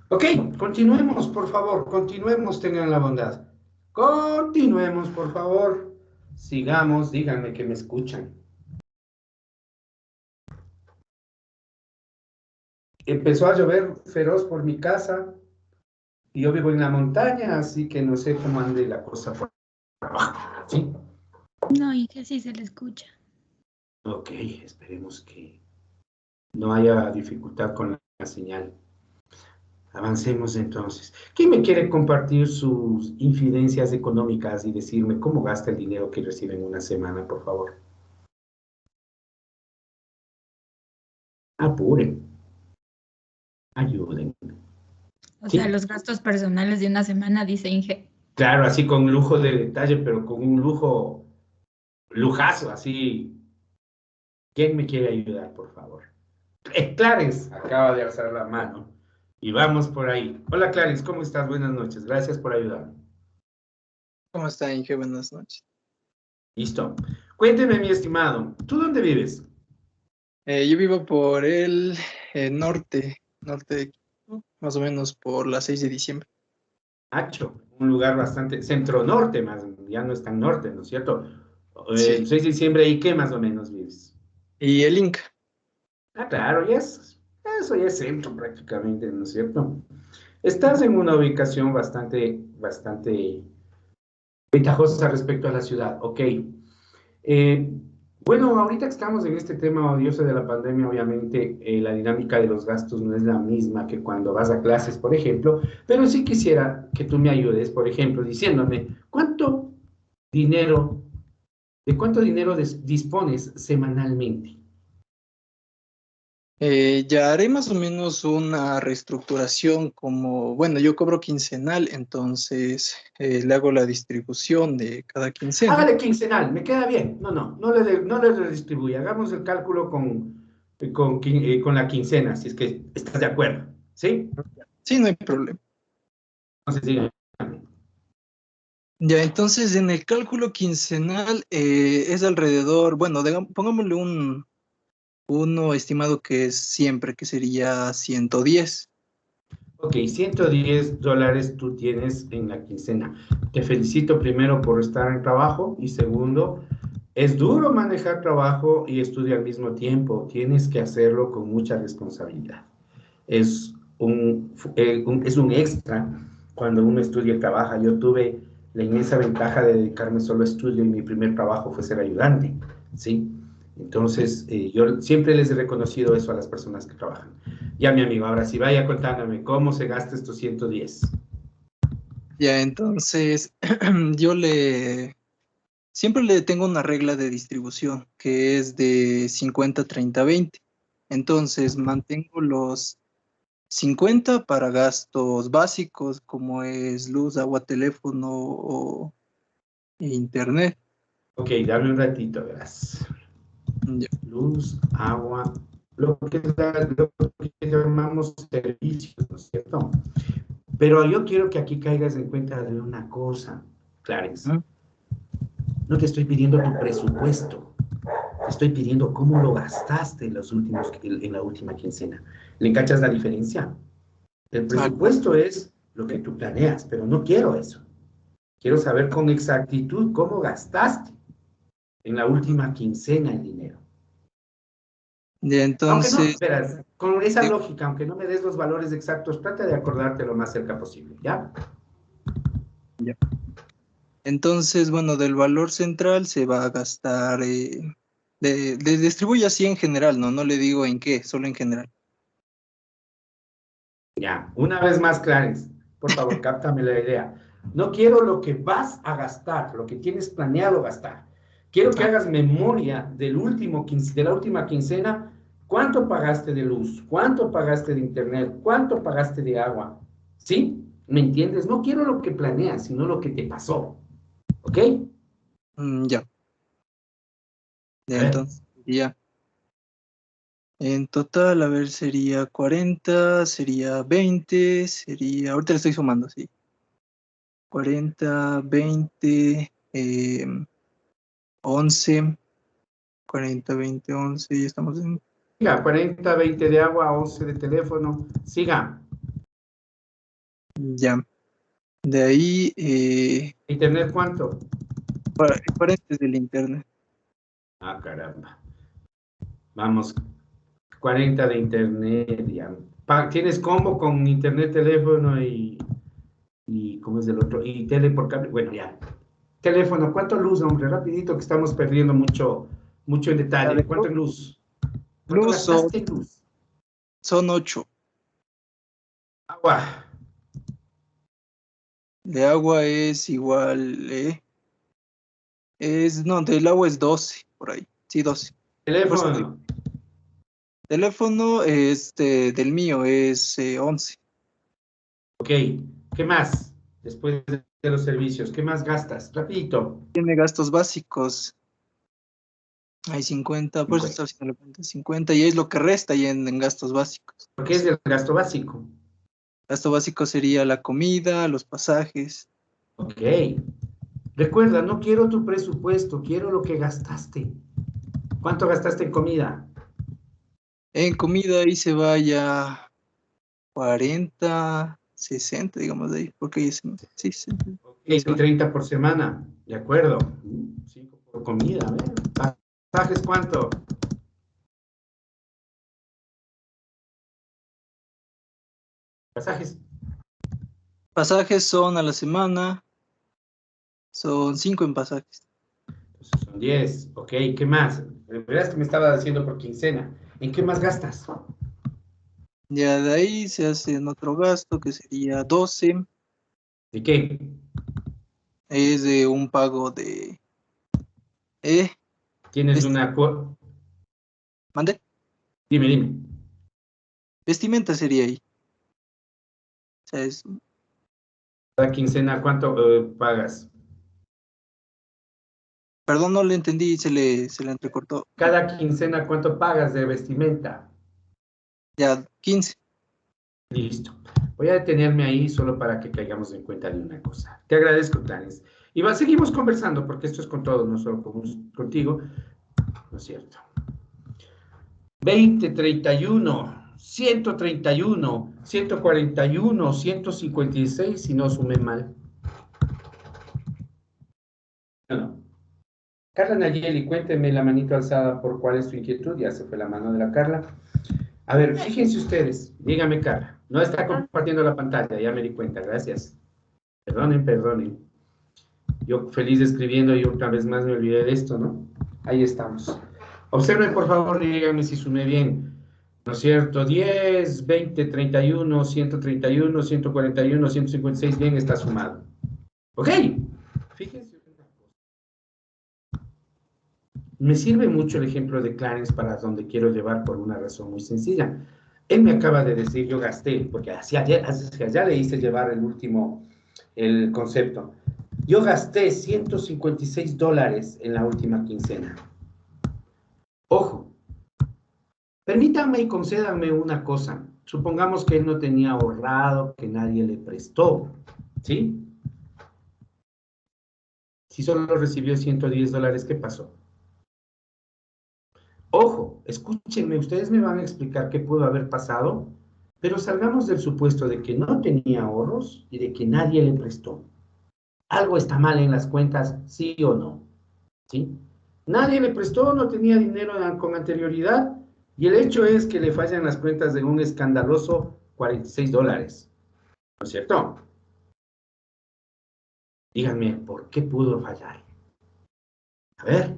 Ok, continuemos, por favor, continuemos, tengan la bondad. Continuemos, por favor. Sigamos, díganme que me escuchan. Empezó a llover feroz por mi casa y yo vivo en la montaña, así que no sé cómo ande la cosa por abajo, ¿sí? No, y que sí se le escucha. Ok, esperemos que no haya dificultad con la señal. Avancemos entonces. ¿Quién me quiere compartir sus infidencias económicas y decirme cómo gasta el dinero que recibe en una semana, por favor? Apuren. Ayuden. O ¿Sí? sea, los gastos personales de una semana, dice Inge. Claro, así con lujo de detalle, pero con un lujazo, así. ¿Quién me quiere ayudar, por favor? Clarence acaba de alzar la mano y vamos por ahí. Hola, Clarence, ¿cómo estás? Buenas noches. Gracias por ayudarme. ¿Cómo está, Inge? Buenas noches. Listo. Cuénteme, mi estimado, ¿tú dónde vives? Yo vivo por el norte de Quito, más o menos por la 6 de diciembre. Hacho, un lugar bastante centro-norte, más, ya no es tan norte, ¿no es cierto? Sí. 6 de diciembre, ¿y qué más o menos vives? Y el Inca. Ah, claro, eso ya es centro prácticamente, ¿no es cierto? Estás en una ubicación bastante ventajosa respecto a la ciudad, ok. Eh, bueno, ahorita que estamos en este tema odioso de la pandemia, obviamente la dinámica de los gastos no es la misma que cuando vas a clases, por ejemplo, pero sí quisiera que tú me ayudes, por ejemplo, diciéndome dinero, de cuánto dinero dispones semanalmente. Ya haré más o menos una reestructuración como, bueno, yo cobro quincenal, entonces le hago la distribución de cada quincena. Hágale quincenal, me queda bien. No le redistribuya. Hagamos el cálculo con la quincena, si es que estás de acuerdo. ¿Sí? Sí, no hay problema. Entonces, dígame. Ya, entonces en el cálculo quincenal es alrededor, bueno, pongámosle uno estimado que es siempre, que sería 110. Ok, $110 tú tienes en la quincena. Te felicito primero por estar en trabajo y segundo, es duro manejar trabajo y estudio al mismo tiempo. Tienes que hacerlo con mucha responsabilidad. Es un extra cuando uno estudia y trabaja. Yo tuve la inmensa ventaja de dedicarme solo a estudio y mi primer trabajo fue ser ayudante, ¿sí? Entonces, yo siempre les he reconocido eso a las personas que trabajan. Ya, mi amigo, ahora sí, vaya contándome cómo se gasta estos 110. Ya, entonces siempre le tengo una regla de distribución que es de 50, 30, 20. Entonces mantengo los 50 para gastos básicos como es luz, agua, teléfono o internet. Ok, dame un ratito, verás. Ya. Luz, agua, lo que llamamos servicios, ¿no es cierto? Pero yo quiero que aquí caigas en cuenta de una cosa, Clarence. No te estoy pidiendo tu presupuesto, te estoy pidiendo cómo lo gastaste en la última quincena. ¿Le cachas la diferencia? El presupuesto es lo que tú planeas, pero no quiero eso. Quiero saber con exactitud cómo gastaste en la última quincena el dinero. Ya, Aunque no, entonces, verás, con esa lógica, aunque no me des los valores exactos, trata de acordarte lo más cerca posible, ¿ya? ya. Entonces, bueno, del valor central se va a gastar, distribuye así en general, ¿no? No le digo en qué, solo en general. Ya, una vez más, Clarence, por favor, cáptame la idea. No quiero lo que vas a gastar, lo que tienes planeado gastar. Quiero que hagas memoria de la última quincena, cuánto pagaste de luz, cuánto pagaste de internet, cuánto pagaste de agua. ¿Sí? ¿Me entiendes? No quiero lo que planeas, sino lo que te pasó. ¿Ok? Ya. Entonces, ya. En total, a ver, sería 40, sería 20, ahorita le estoy sumando, sí. 40, 20, 11, 40, 20, 11, ya estamos en Siga, 40, 20 de agua, 11 de teléfono. Siga. Ya. De ahí, ¿Internet cuánto? 40 del internet. Ah, caramba. Vamos, 40 de internet. Ya. ¿Tienes combo con internet, teléfono y cómo es el otro? Y tele por cable. Bueno, ya. Teléfono, ¿cuánto luz, hombre? Rapidito que estamos perdiendo mucho en detalle. ¿Cuánto en luz? ¿Cuánto Luz gastaste en luz? son 8. Agua. De agua es igual, no, del agua es 12, por ahí. Sí, 12. Teléfono. Teléfono, del mío es 11. Ok. ¿Qué más? Después de los servicios, ¿qué más gastas? Rapidito. Tiene gastos básicos. Hay 50, por eso está haciendo la cuenta, 50, y es lo que resta ahí en gastos básicos. ¿Qué es el gasto básico? Gasto básico sería la comida, los pasajes. Ok. Recuerda, no quiero tu presupuesto, quiero lo que gastaste. ¿Cuánto gastaste en comida? En comida ahí se vaya 40, 60, digamos de ahí, porque ahí sí, 60. Ok, 30 por semana, de acuerdo. 5 por comida, a ver. ¿Pasajes cuánto? Pasajes. Pasajes son a la semana, son 5 en pasajes. Entonces son 10, ok, ¿qué más? Verás que me estaba haciendo por quincena. ¿En qué más gastas? Ya de ahí se hace en otro gasto que sería 12. ¿De qué? Es de un pago de... ¿Tienes una cuota? ¿Mande? Dime. Vestimenta sería ahí. O sea, es... ¿Cada quincena cuánto pagas? Perdón, no le entendí, se le entrecortó. ¿Cada quincena cuánto pagas de vestimenta? Ya, 15. Listo. Voy a detenerme ahí solo para que caigamos en cuenta de una cosa. Te agradezco, Clarence. Y seguimos conversando, porque esto es con todos, no solo contigo. ¿No es cierto? 20, 31, 131, 141, 156, si no sumé mal. No. Carla Nayeli, cuénteme la manito alzada por cuál es tu inquietud. Ya se fue la mano de la Carla. A ver, fíjense ustedes. Dígame, Carla. No está compartiendo la pantalla, ya me di cuenta. Gracias. Perdonen. Yo feliz escribiendo y otra vez más me olvidé de esto, ¿no? Ahí estamos. Observen, por favor, y díganme si sumé bien. ¿No es cierto? 10, 20, 31, 131, 141, 156, bien está sumado. ¿Ok? Fíjense. Me sirve mucho el ejemplo de Clarence para donde quiero llevar por una razón muy sencilla. Él me acaba de decir, yo gasté, porque hacia allá le hice llevar el concepto. Yo gasté $156 en la última quincena. Ojo, permítanme y concédanme una cosa. Supongamos que él no tenía ahorrado, que nadie le prestó, ¿sí? Si solo recibió $110, ¿qué pasó? Ojo, escúchenme, ustedes me van a explicar qué pudo haber pasado, pero salgamos del supuesto de que no tenía ahorros y de que nadie le prestó. Algo está mal en las cuentas, sí o no, ¿sí? Nadie le prestó, no tenía dinero con anterioridad, y el hecho es que le fallan las cuentas de un escandaloso $46, ¿no es cierto? Díganme, ¿por qué pudo fallar? A ver,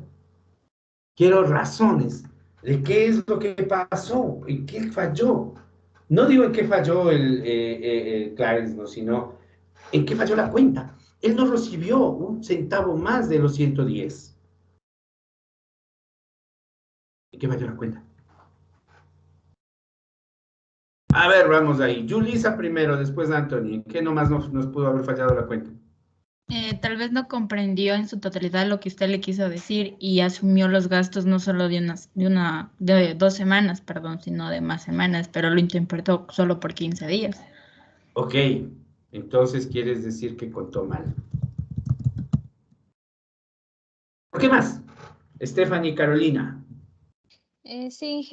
quiero razones de qué es lo que pasó, en qué falló. No digo en qué falló el Clarence, no, sino en qué falló la cuenta. Él no recibió un centavo más de los 110. ¿En qué falló la cuenta? A ver, vamos ahí. Julissa primero, después Anthony. ¿En qué nomás nos pudo haber fallado la cuenta? Tal vez no comprendió en su totalidad lo que usted le quiso decir y asumió los gastos no solo de 2 semanas, perdón, sino de más semanas, pero lo interpretó solo por 15 días. Ok, entonces quieres decir que contó mal. ¿Por qué más? Stephanie y Carolina. Sí,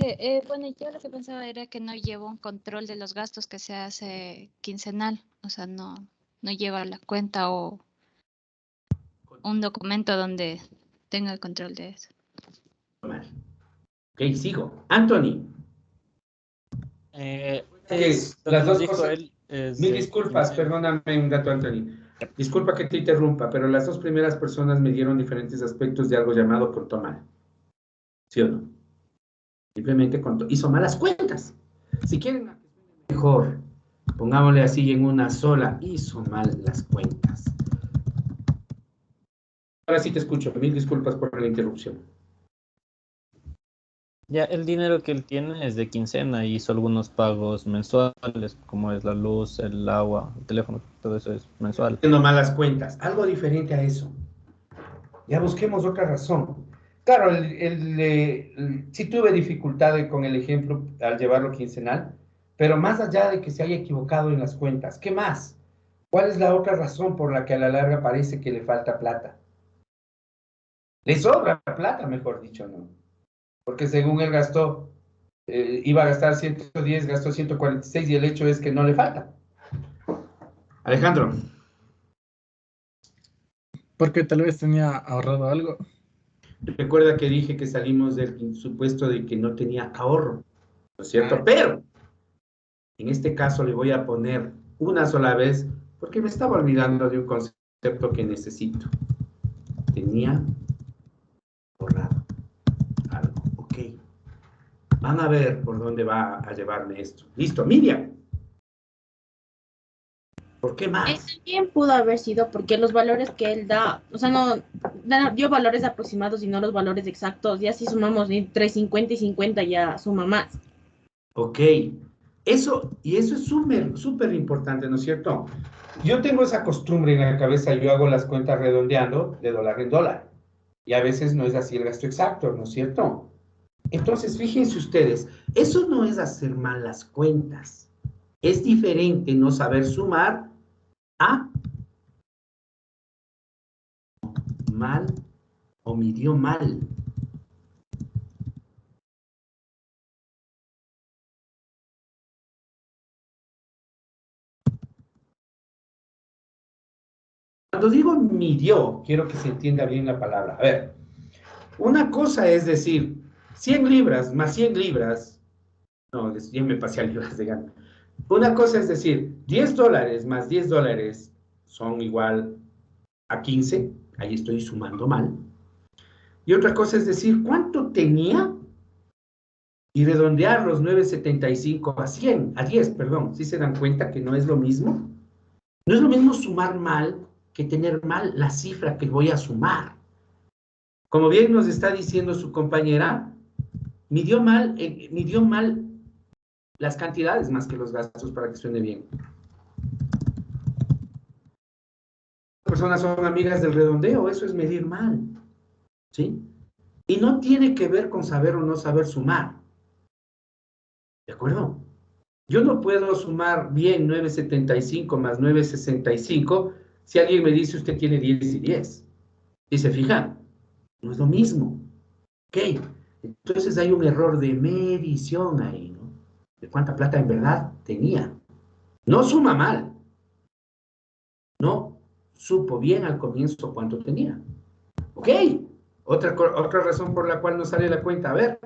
bueno, yo lo que pensaba era que no llevo un control de los gastos que se hace quincenal, o sea, no lleva la cuenta o un documento donde tenga el control de eso. Mal. Ok, sigo. Anthony. Las dos cosas. Mil disculpas, perdóname un dato, Anthony. Disculpa que te interrumpa, pero las dos primeras personas me dieron diferentes aspectos de algo llamado contó mal. ¿Sí o no? Simplemente hizo malas cuentas. Si quieren mejor, pongámosle así en una sola, hizo mal las cuentas. Ahora sí te escucho, mil disculpas por la interrupción. Ya, el dinero que él tiene es de quincena y hizo algunos pagos mensuales, como es la luz, el agua, el teléfono, todo eso es mensual. Haciendo malas cuentas, algo diferente a eso. Ya busquemos otra razón. Claro, sí tuve dificultad con el ejemplo al llevarlo quincenal, pero más allá de que se haya equivocado en las cuentas, ¿qué más? ¿Cuál es la otra razón por la que a la larga parece que le falta plata? Le sobra plata, mejor dicho, ¿no? Porque según él gastó, iba a gastar 110, gastó 146 y el hecho es que no le falta. Alejandro. Porque tal vez tenía ahorrado algo. Recuerda que dije que salimos del supuesto de que no tenía ahorro, ¿no es cierto? Pero, en este caso le voy a poner una sola vez, porque me estaba olvidando de un concepto que necesito. Tenía ahorrado algo, ok. Van a ver por dónde va a llevarme esto. Listo, Miriam. ¿Por qué más? También pudo haber sido porque los valores que él da, o sea, no dio valores aproximados y no los valores exactos. Ya si sumamos entre 50 y 50 ya suma más. Ok, eso es súper importante, ¿no es cierto? Yo tengo esa costumbre en la cabeza, yo hago las cuentas redondeando de dólar en dólar. Y a veces no es así el gasto exacto, ¿no es cierto? Entonces, fíjense ustedes, eso no es hacer mal las cuentas. Es diferente no saber sumar a mal o midió mal. Cuando digo midió, quiero que se entienda bien la palabra. A ver, una cosa es decir, 100 libras más 100 libras, no, ya me pasé a libras de gana. Una cosa es decir, $10 más $10 son igual a 15, ahí estoy sumando mal. Y otra cosa es decir, ¿cuánto tenía? Y redondear los 9.75 a 100, a 10, perdón. ¿Sí se dan cuenta que no es lo mismo? No es lo mismo sumar mal que tener mal la cifra que voy a sumar. Como bien nos está diciendo su compañera, midió mal las cantidades más que los gastos para que suene bien. Las personas son amigas del redondeo, eso es medir mal, ¿sí? Y no tiene que ver con saber o no saber sumar, ¿de acuerdo? Yo no puedo sumar bien 9.75 más 9.65 si alguien me dice usted tiene 10 y 10. ¿Y se fija? No es lo mismo. Ok, entonces hay un error de medición ahí, ¿no? De cuánta plata en verdad tenía. No suma mal. No supo bien al comienzo cuánto tenía. Ok, otra razón por la cual no sale la cuenta. A ver,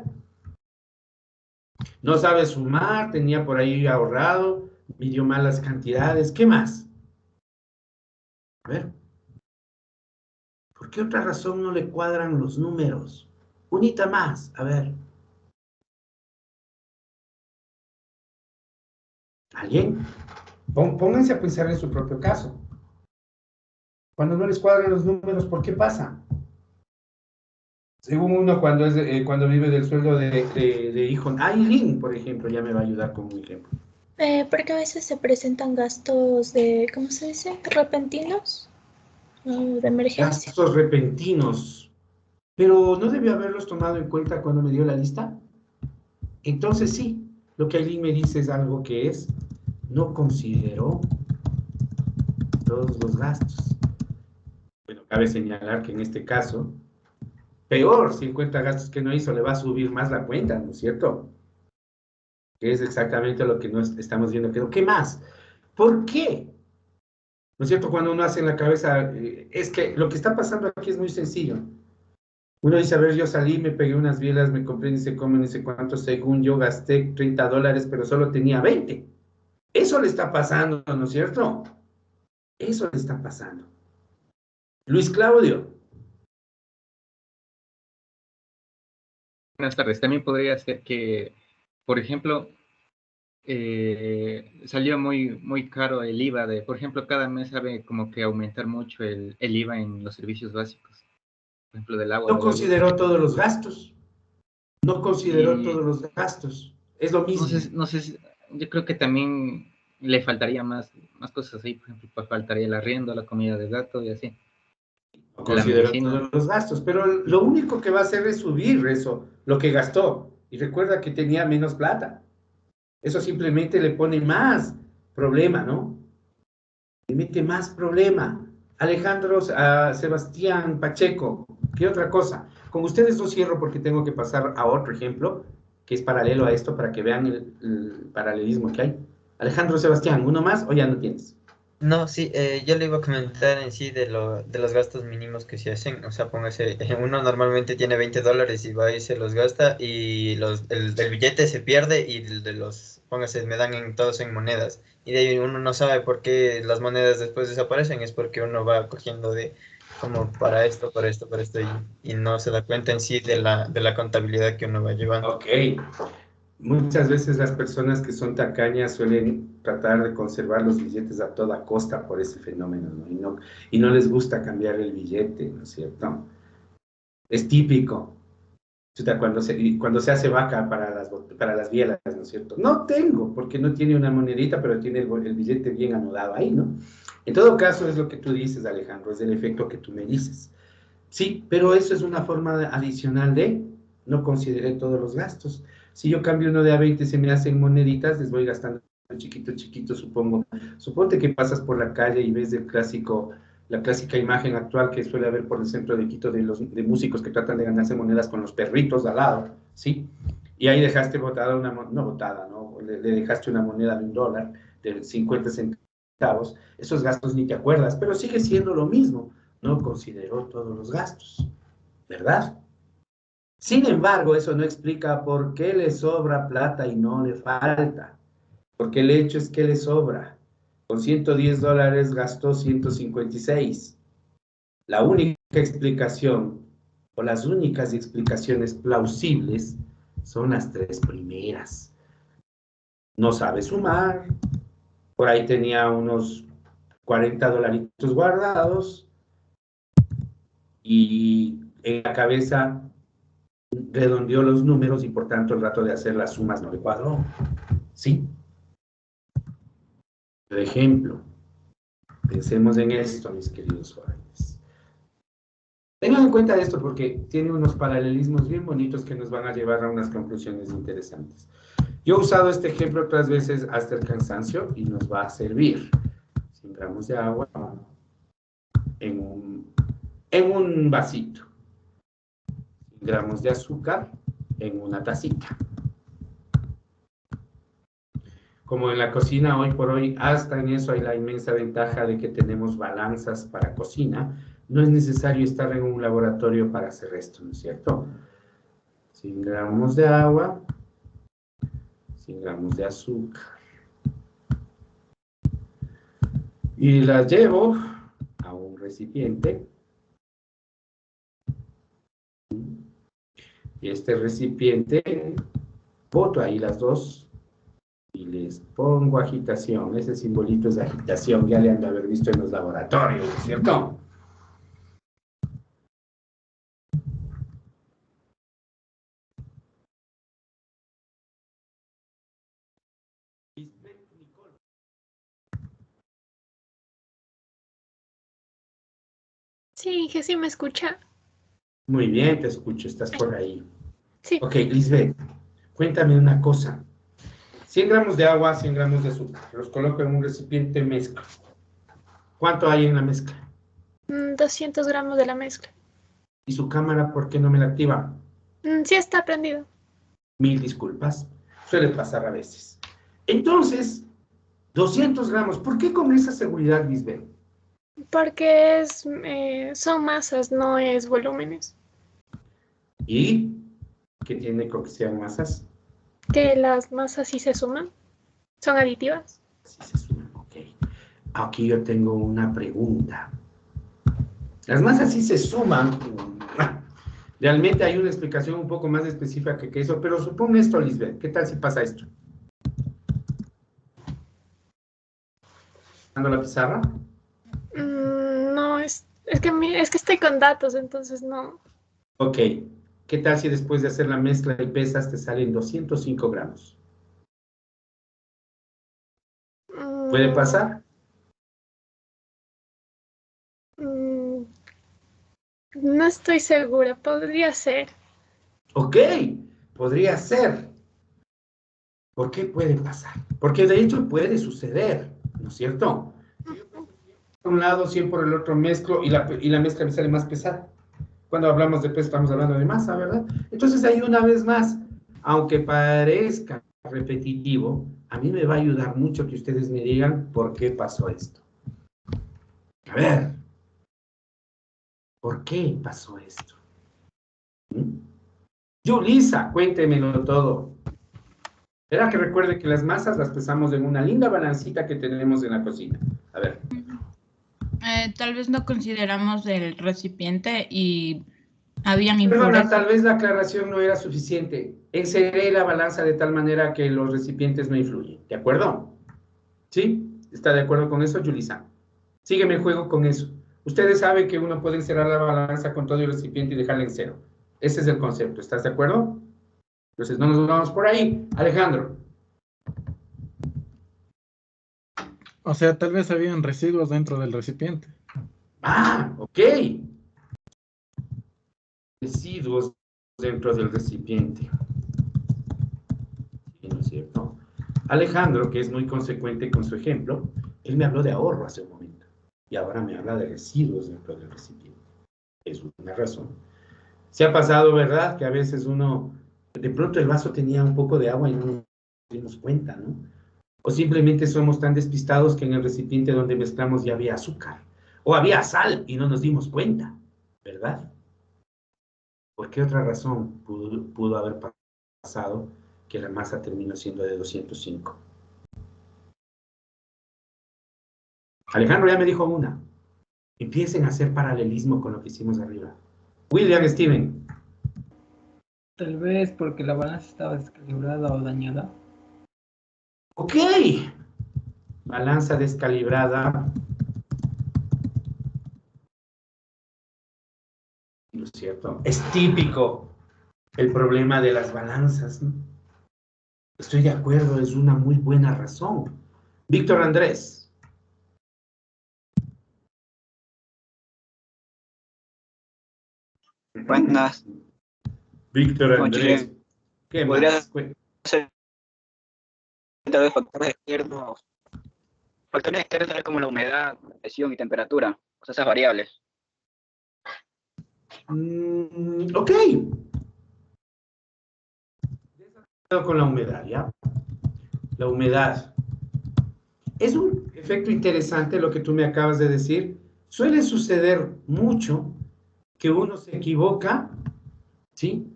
no sabe sumar, tenía por ahí ahorrado, midió mal las cantidades. ¿Qué más? A ver, ¿por qué otra razón no le cuadran los números? Unita más, a ver. ¿Alguien? Pónganse a pensar en su propio caso. Cuando no les cuadran los números, ¿por qué pasa? Según uno, cuando vive del sueldo de hijo. Aileen, por ejemplo, ya me va a ayudar con un ejemplo. Porque a veces se presentan gastos de, ¿cómo se dice? Repentinos, de emergencia. Gastos repentinos. Pero ¿no debió haberlos tomado en cuenta cuando me dio la lista? Entonces sí, lo que Aileen me dice es algo que no consideró todos los gastos. Bueno, cabe señalar que en este caso, peor, 50 gastos que no hizo, le va a subir más la cuenta, ¿no es cierto? Que es exactamente lo que nos estamos viendo. ¿Qué más? ¿Por qué? ¿No es cierto? Cuando uno hace en la cabeza, es que lo que está pasando aquí es muy sencillo. Uno dice, a ver, yo salí, me pegué unas bielas, me compré ni sé cómo, ni sé cuánto, según yo gasté $30, pero solo tenía 20. Eso le está pasando, ¿no es cierto? Eso le está pasando. Luis Claudio. Buenas tardes. También podría ser que, por ejemplo, salió muy caro el IVA por ejemplo, cada mes sabe como que aumentar mucho el IVA en los servicios básicos. Por ejemplo, del agua. No consideró todos los gastos. No consideró todos los gastos. Es lo mismo. No sé, yo creo que también le faltaría más cosas ahí. Por ejemplo, pues faltaría el arriendo, la comida de gato y así. No consideró todos los gastos, pero lo único que va a hacer es subir eso, lo que gastó. Y recuerda que tenía menos plata. Eso simplemente le pone más problema, ¿no? Le mete más problema. Alejandro, Sebastián Pacheco, ¿qué otra cosa? Con ustedes no cierro porque tengo que pasar a otro ejemplo que es paralelo a esto para que vean el paralelismo que hay. Alejandro, Sebastián, ¿uno más o ya no tienes? No, sí, yo le iba a comentar en sí de los gastos mínimos que se hacen. O sea, póngase, uno normalmente tiene $20 y va y se los gasta y el billete se pierde y póngase, me dan todos en monedas. Y de ahí uno no sabe por qué las monedas después desaparecen, es porque uno va cogiendo como para esto, y no se da cuenta en sí de la contabilidad que uno va llevando. Ok. Muchas veces las personas que son tacañas suelen tratar de conservar los billetes a toda costa por ese fenómeno, ¿no? Y no les gusta cambiar el billete, ¿no es cierto? Es típico. Cuando se hace vaca para las bielas, ¿no es cierto? No tengo, porque no tiene una monedita, pero tiene el billete bien anudado ahí, ¿no? En todo caso, es lo que tú dices, Alejandro, es el efecto que tú me dices. Sí, pero eso es una forma adicional de no consideré todos los gastos. Si yo cambio uno de A20 se me hacen moneditas, les voy gastando chiquito, supongo. Suponte que pasas por la calle y ves la clásica imagen actual que suele haber por el centro de Quito de músicos que tratan de ganarse monedas con los perritos al lado, ¿sí? Y ahí dejaste botada le dejaste una moneda de $1, de 50 centavos. Esos gastos ni te acuerdas, pero sigue siendo lo mismo. No consideró todos los gastos, ¿verdad? Sin embargo, eso no explica por qué le sobra plata y no le falta. Porque el hecho es que le sobra. Con $110 gastó 156. La única explicación, o las únicas explicaciones plausibles, son las tres primeras. No sabe sumar. Por ahí tenía unos $40 guardados. Y en la cabeza redondeó los números y por tanto el rato de hacer las sumas no le cuadró. ¿Sí? Por ejemplo, pensemos en esto, mis queridos jóvenes. Tengan en cuenta esto porque tiene unos paralelismos bien bonitos que nos van a llevar a unas conclusiones interesantes. Yo he usado este ejemplo otras veces hasta el cansancio y nos va a servir. 100 gramos de agua en un vasito. Gramos de azúcar en una tacita. Como en la cocina hoy por hoy, hasta en eso hay la inmensa ventaja de que tenemos balanzas para cocina. No es necesario estar en un laboratorio para hacer esto, ¿no es cierto? 100 gramos de agua, 100 gramos de azúcar. Y las llevo a un recipiente. Y este recipiente, boto ahí las dos y les pongo agitación. Ese simbolito es de agitación, ya le han de haber visto en los laboratorios, ¿no es cierto? Sí, que sí me escucha. Muy bien, te escucho, estás por ahí. Sí. Ok, Lisbeth, cuéntame una cosa. 100 gramos de agua, 100 gramos de azúcar. Los coloco en un recipiente, mezcla. ¿Cuánto hay en la mezcla? 200 gramos de la mezcla. ¿Y su cámara por qué no me la activa? Sí está prendido. Mil disculpas. Suele pasar a veces. Entonces, 200 gramos. ¿Por qué con esa seguridad, Lisbeth? Porque son masas, no es volúmenes. ¿Y qué tiene con que sean masas? Que las masas sí se suman. Son aditivas. Sí se suman, ok. Aquí yo tengo una pregunta. Las masas sí se suman. Realmente hay una explicación un poco más específica que eso, pero supone esto, Lisbeth. ¿Qué tal si pasa esto? ¿Dando la pizarra? No, es que estoy con datos, entonces no. Ok. ¿Qué tal si después de hacer la mezcla y pesas te salen 205 gramos? ¿Puede pasar? No estoy segura, podría ser. Ok, podría ser. ¿Por qué puede pasar? Porque de hecho puede suceder, ¿no es cierto? Por un lado, 100 por el otro mezclo y la mezcla me sale más pesada. Cuando hablamos de peso estamos hablando de masa, ¿verdad? Entonces ahí una vez más, aunque parezca repetitivo, a mí me va a ayudar mucho que ustedes me digan por qué pasó esto. A ver, ¿por qué pasó esto? Yulisa, cuéntemelo todo. Era que recuerde que las masas las pesamos en una linda balancita que tenemos en la cocina. A ver. Tal vez no consideramos el recipiente y habían Perdona, impurezas. tal vez la aclaración no era suficiente. Encerré la balanza de tal manera que los recipientes no influyen. ¿De acuerdo? ¿Sí? ¿Está de acuerdo con eso, Yulisa? Sígueme el juego con eso. Ustedes saben que uno puede encerrar la balanza con todo el recipiente y dejarla en cero. Ese es el concepto. ¿Estás de acuerdo? Entonces no nos vamos por ahí. Alejandro. O sea, tal vez habían residuos dentro del recipiente. Ah, ok. Residuos dentro del recipiente. Sí, ¿no es cierto? Alejandro, que es muy consecuente con su ejemplo, él me habló de ahorro hace un momento. Y ahora me habla de residuos dentro del recipiente. Es una razón. Se ha pasado, ¿verdad? Que a veces uno, de pronto el vaso tenía un poco de agua y no nos dimos cuenta, ¿no? O simplemente somos tan despistados que en el recipiente donde mezclamos ya había azúcar. O había sal y no nos dimos cuenta, ¿verdad? ¿Por qué otra razón pudo haber pasado que la masa terminó siendo de 205? Alejandro ya me dijo una. Empiecen a hacer paralelismo con lo que hicimos arriba. William, Steven. Tal vez porque la balanza estaba descalibrada o dañada. Ok. Balanza descalibrada. ¿No es cierto? Es típico el problema de las balanzas, ¿no? Estoy de acuerdo, es una muy buena razón. Víctor Andrés. Buenas. Víctor Andrés. ¿Qué ¿Podría más? ser tal vez factores externos tales como la humedad, la presión y temperatura? O sea, esas variables. Ok. Con la humedad, ¿ya? La humedad. Es un efecto interesante lo que tú me acabas de decir. Suele suceder mucho que uno se equivoca, ¿sí?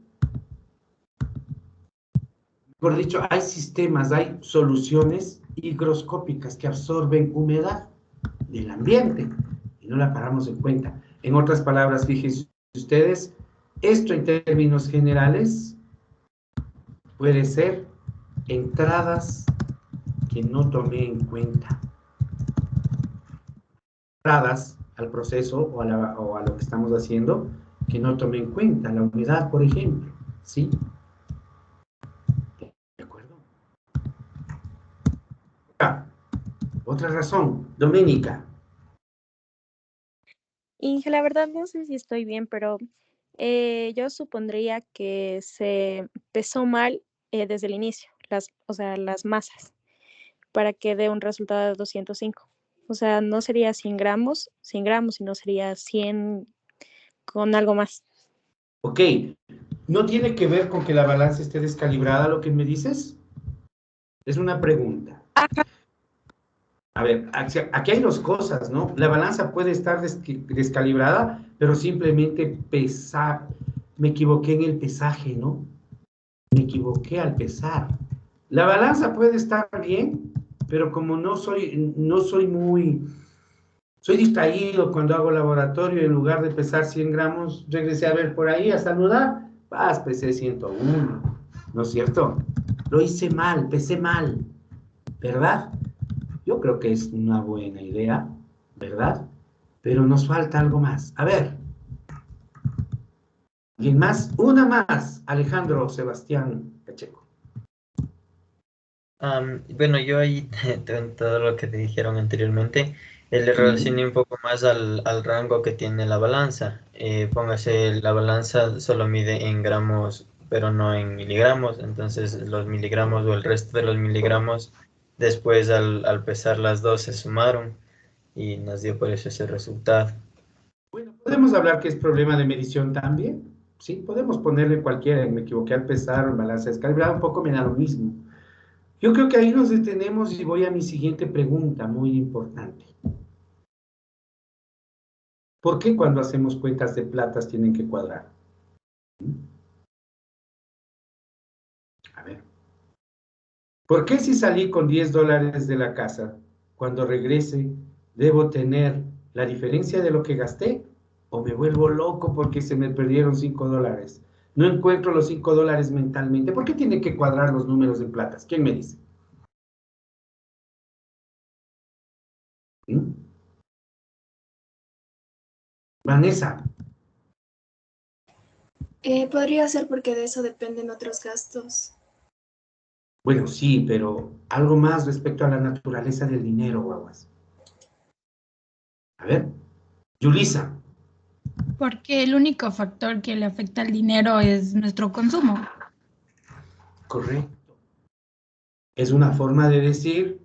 Por dicho, hay sistemas, hay soluciones higroscópicas que absorben humedad del ambiente y no la paramos en cuenta. En otras palabras, fíjense ustedes, esto en términos generales puede ser entradas que no tomé en cuenta. Entradas al proceso o a lo que estamos haciendo que no tomé en cuenta. La humedad, por ejemplo, ¿sí? ¿De acuerdo? Otra razón, Doménica. Inge, la verdad no sé si estoy bien, pero yo supondría que se pesó mal desde el inicio, o sea, las masas, para que dé un resultado de 205. O sea, no sería 100 gramos, sino sería 100 con algo más. Ok, ¿no tiene que ver con que la balanza esté descalibrada lo que me dices? Es una pregunta. A ver, aquí hay dos cosas, ¿no? La balanza puede estar descalibrada, pero simplemente pesar. Me equivoqué en el pesaje, ¿no? Me equivoqué al pesar. La balanza puede estar bien, pero como no soy muy... Soy distraído cuando hago laboratorio, en lugar de pesar 100 gramos, regresé a ver por ahí a saludar, pesé 101, ¿no es cierto? Lo hice mal, pesé mal, ¿verdad? Yo creo que es una buena idea, ¿verdad? Pero nos falta algo más. A ver. ¿Alguien más? Una más. Alejandro Sebastián Pacheco. Bueno, yo ahí, en todo lo que te dijeron anteriormente, le relacioné un poco más al rango que tiene la balanza. Póngase, la balanza solo mide en gramos, pero no en miligramos. Entonces, los miligramos o el resto de los miligramos, después al pesar las dos, se sumaron y nos dio por eso ese resultado. Bueno, podemos hablar que es problema de medición también. Sí, podemos ponerle cualquiera. Me equivoqué al pesar o en balanza descalibrada, un poco me da lo mismo. Yo creo que ahí nos detenemos y voy a mi siguiente pregunta, muy importante. ¿Por qué cuando hacemos cuentas de platas tienen que cuadrar? A ver. ¿Por qué si salí con $10 de la casa, cuando regrese debo tener la diferencia de lo que gasté? ¿O me vuelvo loco porque se me perdieron $5? No encuentro los $5 mentalmente. ¿Por qué tienen que cuadrar los números en platas? ¿Quién me dice? ¿Mm? Vanessa. Podría ser porque de eso dependen otros gastos. Bueno, sí, pero algo más respecto a la naturaleza del dinero, guaguas. A ver, Yulisa. Porque el único factor que le afecta al dinero es nuestro consumo. Correcto. Es una forma de decir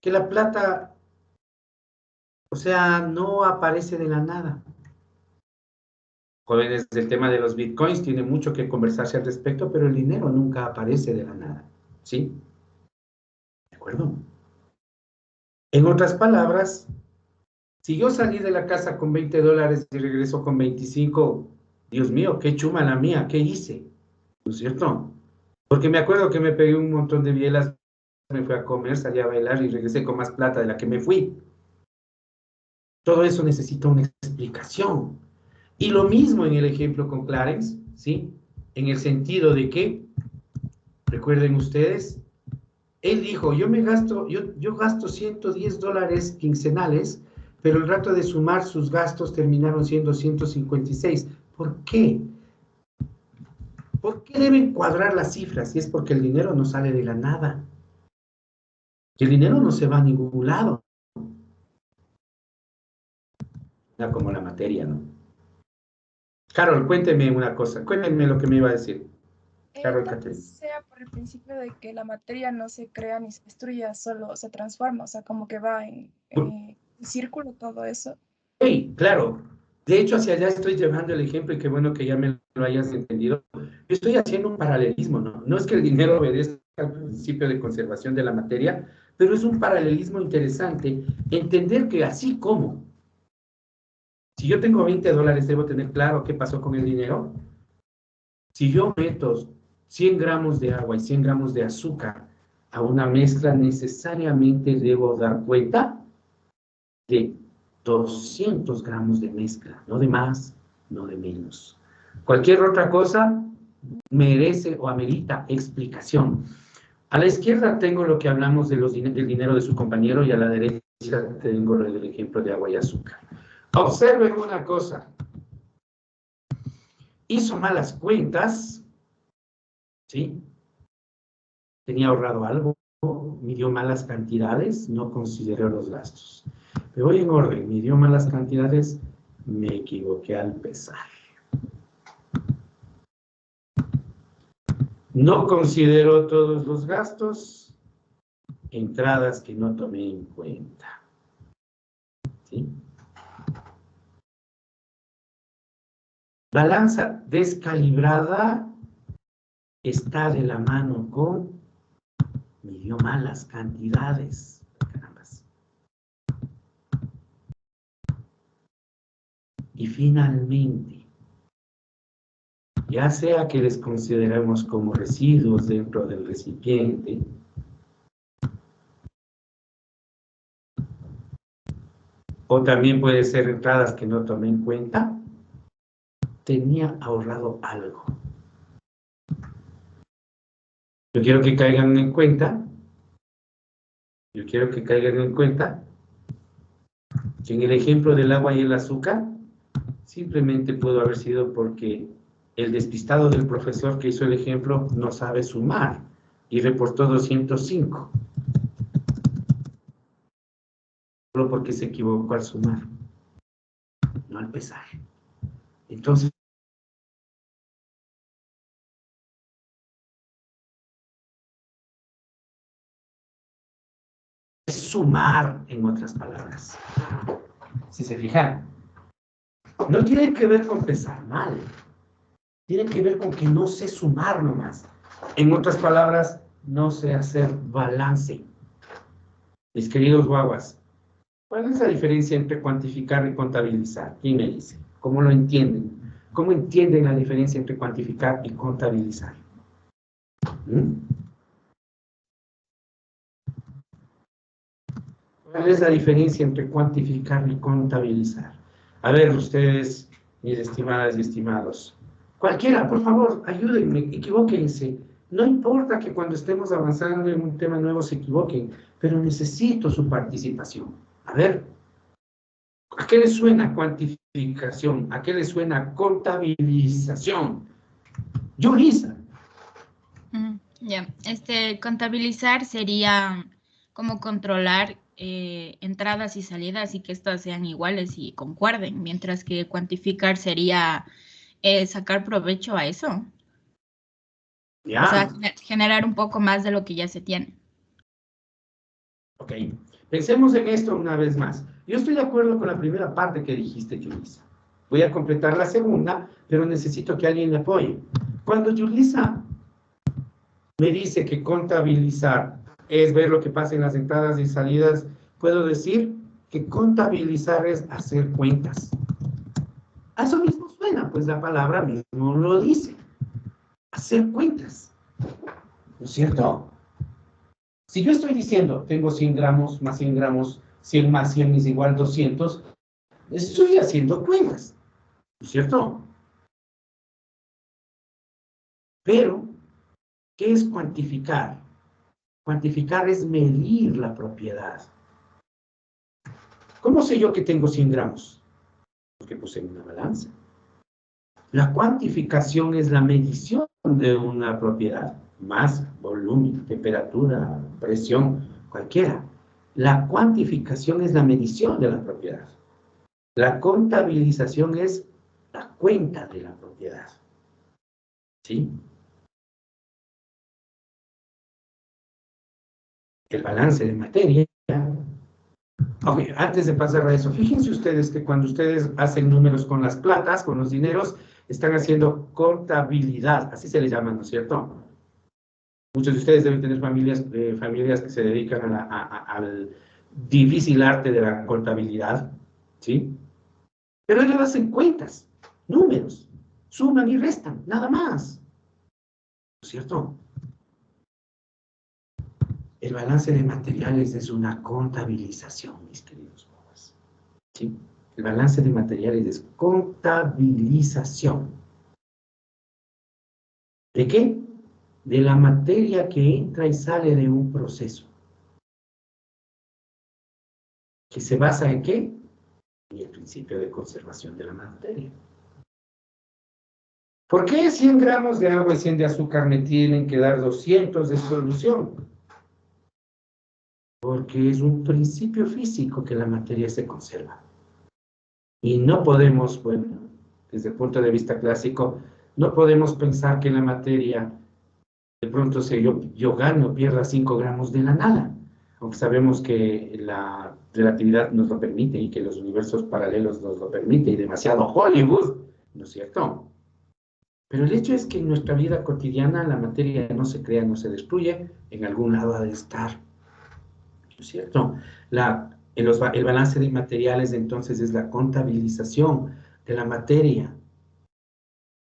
que la plata, o sea, no aparece de la nada. Jóvenes, el tema de los bitcoins tiene mucho que conversarse al respecto, pero el dinero nunca aparece de la nada. ¿Sí? ¿De acuerdo? En otras palabras, si yo salí de la casa con $20 y regreso con 25, Dios mío, qué chuma la mía, ¿qué hice? ¿No es cierto? Porque me acuerdo que me pegué un montón de bielas, me fui a comer, salí a bailar y regresé con más plata de la que me fui. Todo eso necesita una explicación. Y lo mismo en el ejemplo con Clarence, ¿sí? En el sentido de que, recuerden ustedes, él dijo, yo gasto $110 quincenales, pero el rato de sumar sus gastos terminaron siendo 156. ¿Por qué? ¿Por qué deben cuadrar las cifras? Y es porque el dinero no sale de la nada. Y el dinero no se va a ningún lado. Como la materia, ¿no? Carol, cuénteme una cosa. Cuénteme lo que me iba a decir. Carol Caterina. Sea por el principio de que la materia no se crea ni se destruye, solo se transforma, o sea, como que va en círculo todo eso. Sí, claro. De hecho, hacia allá estoy llevando el ejemplo y qué bueno que ya me lo hayas entendido. Yo estoy haciendo un paralelismo, ¿no? No es que el dinero obedezca al principio de conservación de la materia, pero es un paralelismo interesante entender que así como, si yo tengo $20, debo tener claro qué pasó con el dinero. Si yo meto 100 gramos de agua y 100 gramos de azúcar a una mezcla, necesariamente debo dar cuenta de 200 gramos de mezcla, no de más, no de menos. Cualquier otra cosa merece o amerita explicación. A la izquierda tengo lo que hablamos de del dinero de su compañero y a la derecha tengo el ejemplo de agua y azúcar. Observen una cosa. Hizo malas cuentas, ¿sí? Tenía ahorrado algo, midió malas cantidades, no consideró los gastos. Me voy en orden, midió malas cantidades, me equivoqué al pesar. No consideró todos los gastos, entradas que no tomé en cuenta. ¿Sí? Balanza descalibrada está de la mano con midió malas cantidades. Carambas. Y finalmente, ya sea que les consideremos como residuos dentro del recipiente, o también puede ser entradas que no tomé en cuenta, tenía ahorrado algo. Yo quiero que caigan en cuenta, que en el ejemplo del agua y el azúcar, simplemente pudo haber sido porque el despistado del profesor que hizo el ejemplo no sabe sumar y reportó 205. Solo porque se equivocó al sumar, no al pesar. Entonces, sumar, en otras palabras. Si se fijan, no tiene que ver con pesar mal, tiene que ver con que no sé sumar nomás. En otras palabras, no sé hacer balance. Mis queridos guaguas, ¿cuál es la diferencia entre cuantificar y contabilizar? ¿Quién me dice? ¿Cómo lo entienden? ¿Cómo entienden la diferencia entre cuantificar y contabilizar? ¿Cuál es la diferencia entre cuantificar y contabilizar? A ver, ustedes, mis estimadas y estimados. Cualquiera, por favor, ayúdenme, equivóquense. No importa que cuando estemos avanzando en un tema nuevo se equivoquen, pero necesito su participación. A ver, ¿a qué le suena cuantificación? ¿A qué le suena contabilización? Yulisa. Ya, contabilizar sería como controlar entradas y salidas y que estas sean iguales y concuerden, mientras que cuantificar sería sacar provecho a eso. Ya. O sea, generar un poco más de lo que ya se tiene. Ok, pensemos en esto una vez más. Yo estoy de acuerdo con la primera parte que dijiste, Yulisa. Voy a completar la segunda, pero necesito que alguien me apoye. Cuando Yulisa me dice que contabilizar es ver lo que pasa en las entradas y salidas, puedo decir que contabilizar es hacer cuentas. A eso mismo suena, pues la palabra mismo lo dice. Hacer cuentas. ¿No es cierto? Si yo estoy diciendo, tengo 100 gramos más 100 gramos, 100 más 100 es igual a 200, estoy haciendo cuentas. ¿No es cierto? Pero, ¿qué es cuantificar? Cuantificar es medir la propiedad. ¿Cómo sé yo que tengo 100 gramos? Porque puse en una balanza. La cuantificación es la medición de una propiedad. Masa, volumen, temperatura, presión, cualquiera. La cuantificación es la medición de la propiedad. La contabilización es la cuenta de la propiedad. ¿Sí? El balance de materia. Ok, antes de pasar a eso, fíjense ustedes que cuando ustedes hacen números con las platas, con los dineros, están haciendo contabilidad, así se les llama, ¿no es cierto? Muchos de ustedes deben tener familias que se dedican al difícil arte de la contabilidad, ¿sí? Pero ellos hacen cuentas, números, suman y restan, nada más, ¿no es cierto? El balance de materiales es una contabilización, mis queridos jóvenes. ¿Sí? El balance de materiales es contabilización. ¿De qué? De la materia que entra y sale de un proceso. ¿Que se basa en qué? En el principio de conservación de la materia. ¿Por qué 100 gramos de agua y 100 de azúcar me tienen que dar 200 de solución? Porque es un principio físico que la materia se conserva. Y no podemos, bueno, desde el punto de vista clásico, no podemos pensar que la materia, de pronto yo gano o pierda 5 gramos de la nada, aunque sabemos que la relatividad nos lo permite y que los universos paralelos nos lo permiten, y demasiado Hollywood ¿no es cierto? Pero el hecho es que en nuestra vida cotidiana la materia no se crea, no se destruye, en algún lado ha de estar, ¿no es cierto? El balance de materiales entonces es la contabilización de la materia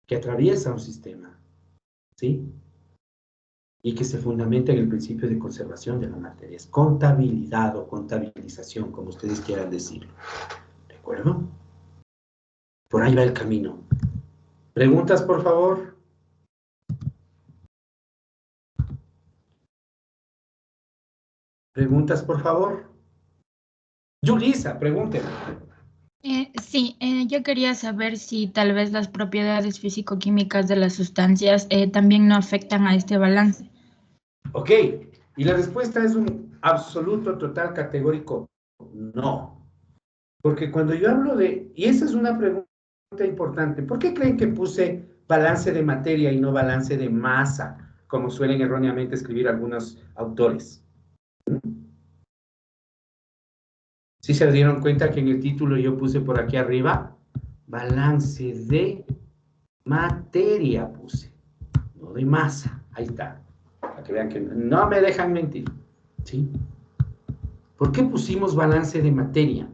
que atraviesa un sistema, ¿sí? Y que se fundamenta en el principio de conservación de la materia. Es contabilidad o contabilización, como ustedes quieran decirlo. ¿De acuerdo? Por ahí va el camino. ¿Preguntas, por favor? ¿Preguntas, por favor? Yulisa, pregúnteme. Sí, yo quería saber si tal vez las propiedades físico-químicas de las sustancias también no afectan a este balance. Ok, y la respuesta es un absoluto, total, categórico no. Porque cuando yo hablo de, y esa es una pregunta importante, ¿por qué creen que puse balance de materia y no balance de masa, como suelen erróneamente escribir algunos autores? ¿Sí se dieron cuenta que en el título yo puse por aquí arriba? Balance de materia puse, no de masa. Ahí está. Para que vean que no me dejan mentir. ¿Sí? ¿Por qué pusimos balance de materia?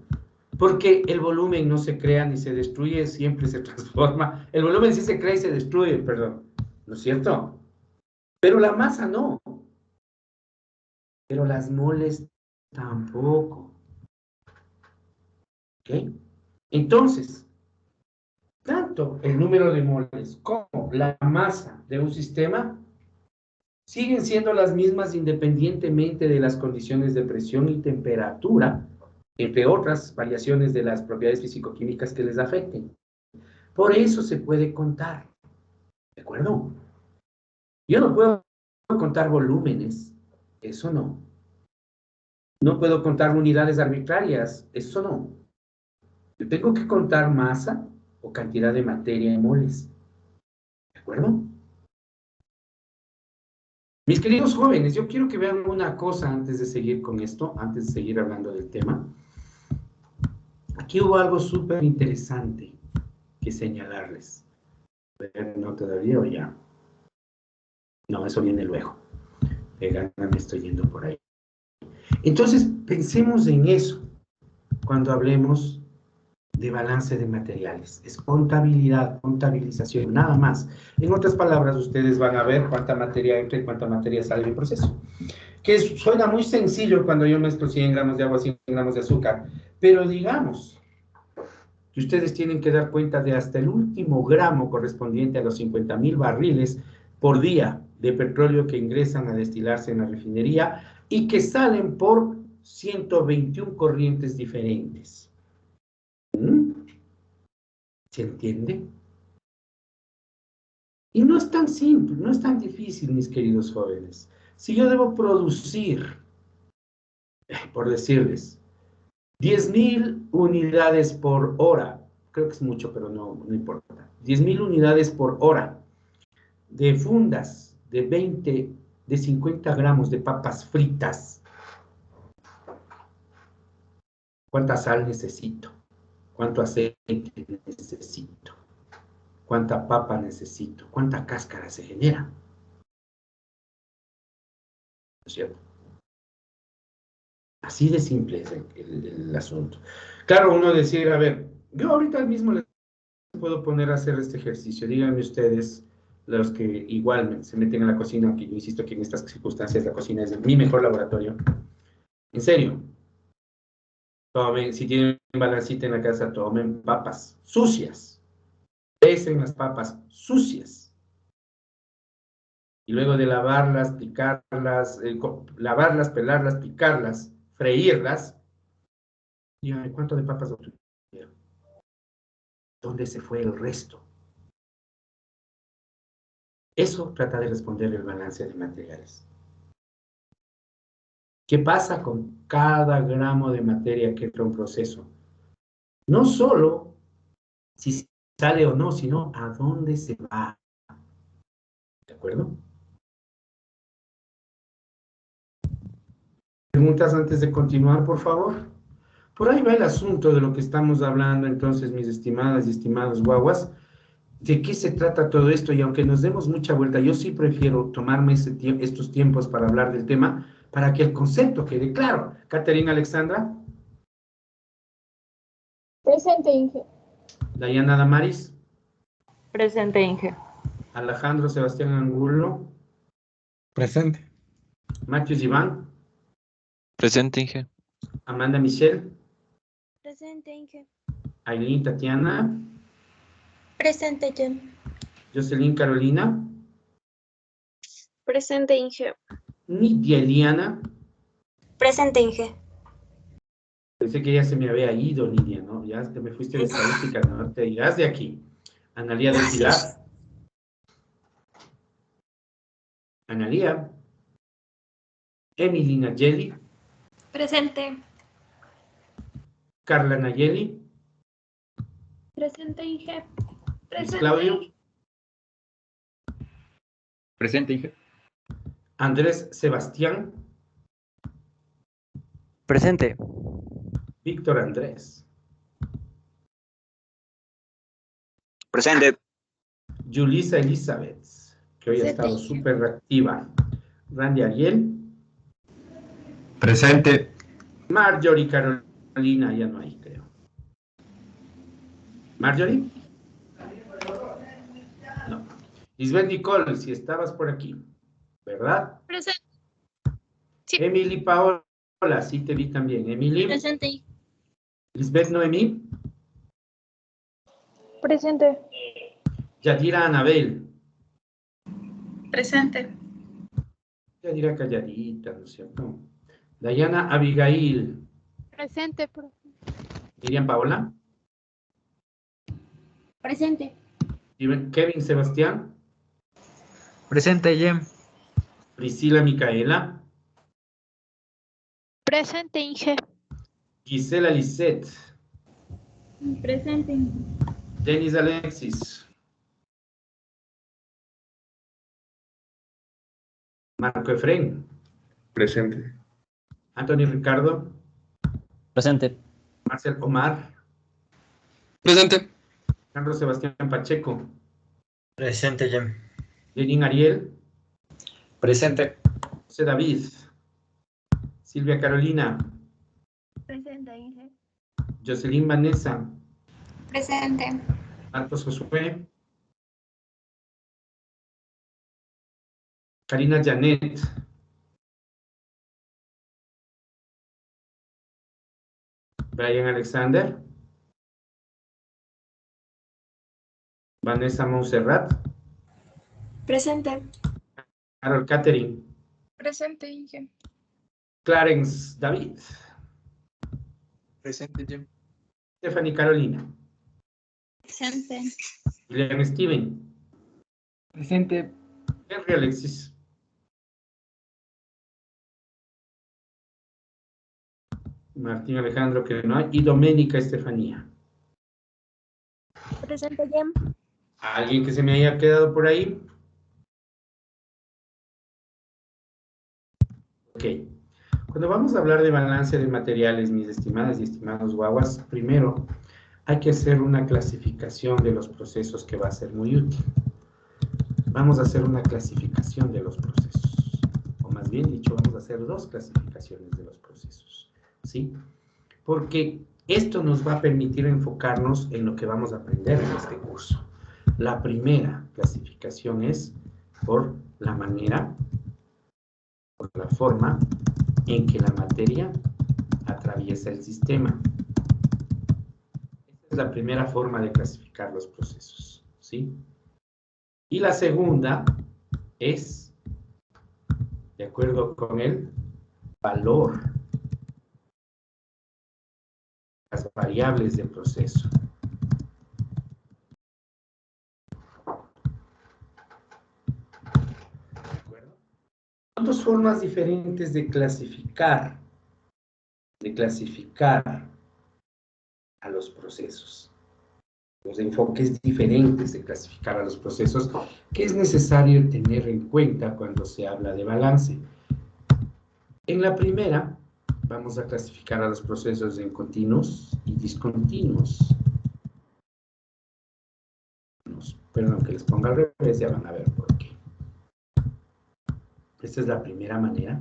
Porque el volumen no se crea ni se destruye, siempre se transforma. El volumen sí se crea y se destruye, perdón. ¿No es cierto? Pero la masa no. Pero las moles tampoco. ¿Ok? Entonces, tanto el número de moles como la masa de un sistema siguen siendo las mismas independientemente de las condiciones de presión y temperatura, entre otras variaciones de las propiedades físico-químicas que les afecten. Por eso se puede contar. ¿De acuerdo? Yo no puedo contar volúmenes, eso no. No puedo contar unidades arbitrarias, eso no. Yo tengo que contar masa o cantidad de materia en moles. ¿De acuerdo? Mis queridos jóvenes, yo quiero que vean una cosa antes de seguir con esto, antes de seguir hablando del tema. Aquí hubo algo súper interesante que señalarles. ¿No todavía o ya? No, eso viene luego. Me estoy yendo por ahí. Entonces, pensemos en eso cuando hablemos de balance de materiales. Es contabilidad, contabilización, nada más. En otras palabras, ustedes van a ver cuánta materia entra y cuánta materia sale del proceso. Que suena muy sencillo cuando yo mezclo 100 gramos de agua, 100 gramos de azúcar, pero digamos que ustedes tienen que dar cuenta de hasta el último gramo correspondiente a los 50,000 barriles por día de petróleo que ingresan a destilarse en la refinería y que salen por 121 corrientes diferentes. ¿Se entiende? Y no es tan simple, no es tan difícil, mis queridos jóvenes. Si yo debo producir, por decirles, 10,000 unidades por hora, creo que es mucho, pero no importa, 10,000 unidades por hora de fundas de 50 gramos de papas fritas, ¿cuánta sal necesito? ¿Cuánto aceite necesito? ¿Cuánta papa necesito? ¿Cuánta cáscara se genera? ¿No es cierto? Así de simple es el asunto. Claro, uno decir, a ver, yo ahorita mismo les puedo poner a hacer este ejercicio. Díganme ustedes, los que igual se meten en la cocina, que yo insisto que en estas circunstancias la cocina es mi mejor laboratorio. En serio. Tomen, si tienen balancita en la casa, tomen papas sucias. Pesen las papas sucias. Y luego de lavarlas, picarlas, lavarlas, pelarlas, picarlas, freírlas, díganme, ¿cuánto de papas obtuvieron? ¿Dónde se fue el resto? Eso trata de responder el balance de materiales. ¿Qué pasa con cada gramo de materia que entra a un proceso? No solo si sale o no, sino a dónde se va. ¿De acuerdo? ¿Preguntas antes de continuar, por favor? Por ahí va el asunto de lo que estamos hablando, entonces, mis estimadas y estimados guaguas. ¿De qué se trata todo esto? Y aunque nos demos mucha vuelta, yo sí prefiero tomarme estos tiempos para hablar del tema, para que el concepto quede claro. Caterina Alexandra. Presente, Inge. Dayana Damaris. Presente, Inge. Alejandro Sebastián Angulo. Presente. Matius Iván. Presente, Inge. Amanda Michelle. Presente, Inge. Aileen Tatiana. Presente, Jem. Jocelyn Carolina. Presente, Inge. Nidia Eliana. Presente, Inge. Pensé que ya se me había ido, Nidia, ¿no? Ya te me fuiste de estadística, no te irás de aquí. Analía del Pilar. Analía. Emily Nayeli. Presente. Carla Nayeli. Presente, Inge. Luis Claudio. Presente, Inge. Andrés Sebastián. Presente. Víctor Andrés. Presente. Yulisa Elizabeth, que hoy ha estado súper reactiva. Randy Ariel. Presente. Marjorie Carolina, ya no hay, creo. Marjorie. No. Lisbeth Nicole, si estabas por aquí, ¿verdad? Presente. Sí. Emily Paola, sí te vi también. Emily. Presente. Lisbeth Noemí. Presente. Yadira Anabel. Presente. Yadira calladita, ¿no es cierto? Dayana Abigail. Presente, profe. Miriam Paola. Presente. Kevin Sebastián. Presente, Jem. Priscila Micaela. Presente, Inge. Gisela Lisette. Presente. Denis Alexis. Marco Efren. Presente. Anthony Ricardo. Presente. Marcel Omar. Presente. Carlos Sebastián Pacheco. Presente, Jem. Lenín Ariel. Presente. José David. Silvia Carolina. Presente, Inge. Jocelyn Vanessa. Presente. Marcos Josué. Karina Janet. Brian Alexander. Vanessa Montserrat. Presente. Carol Catherine. Presente, Inge. Clarence David. Presente, Jem. Stephanie Carolina. Presente. William Steven. Presente. Henry Alexis. Martín Alejandro, que no hay. Y Doménica Estefanía. Presente, Jem. ¿Alguien que se me haya quedado por ahí? Ok. Cuando vamos a hablar de balance de materiales, mis estimadas y estimados guaguas, primero hay que hacer una clasificación de los procesos que va a ser muy útil. Vamos a hacer una clasificación de los procesos. O más bien dicho, vamos a hacer dos clasificaciones de los procesos. ¿Sí? Porque esto nos va a permitir enfocarnos en lo que vamos a aprender en este curso. La primera clasificación es por la manera, por la forma en que la materia atraviesa el sistema. Esta es la primera forma de clasificar los procesos, ¿sí? Y la segunda es, de acuerdo con el valor, las variables del proceso. Son dos formas diferentes de clasificar a los procesos. Los enfoques diferentes de clasificar a los procesos que es necesario tener en cuenta cuando se habla de balance. En la primera, vamos a clasificar a los procesos en continuos y discontinuos. pongamos. Pero aunque les ponga al revés, ya van a ver por qué. Esta es la primera manera.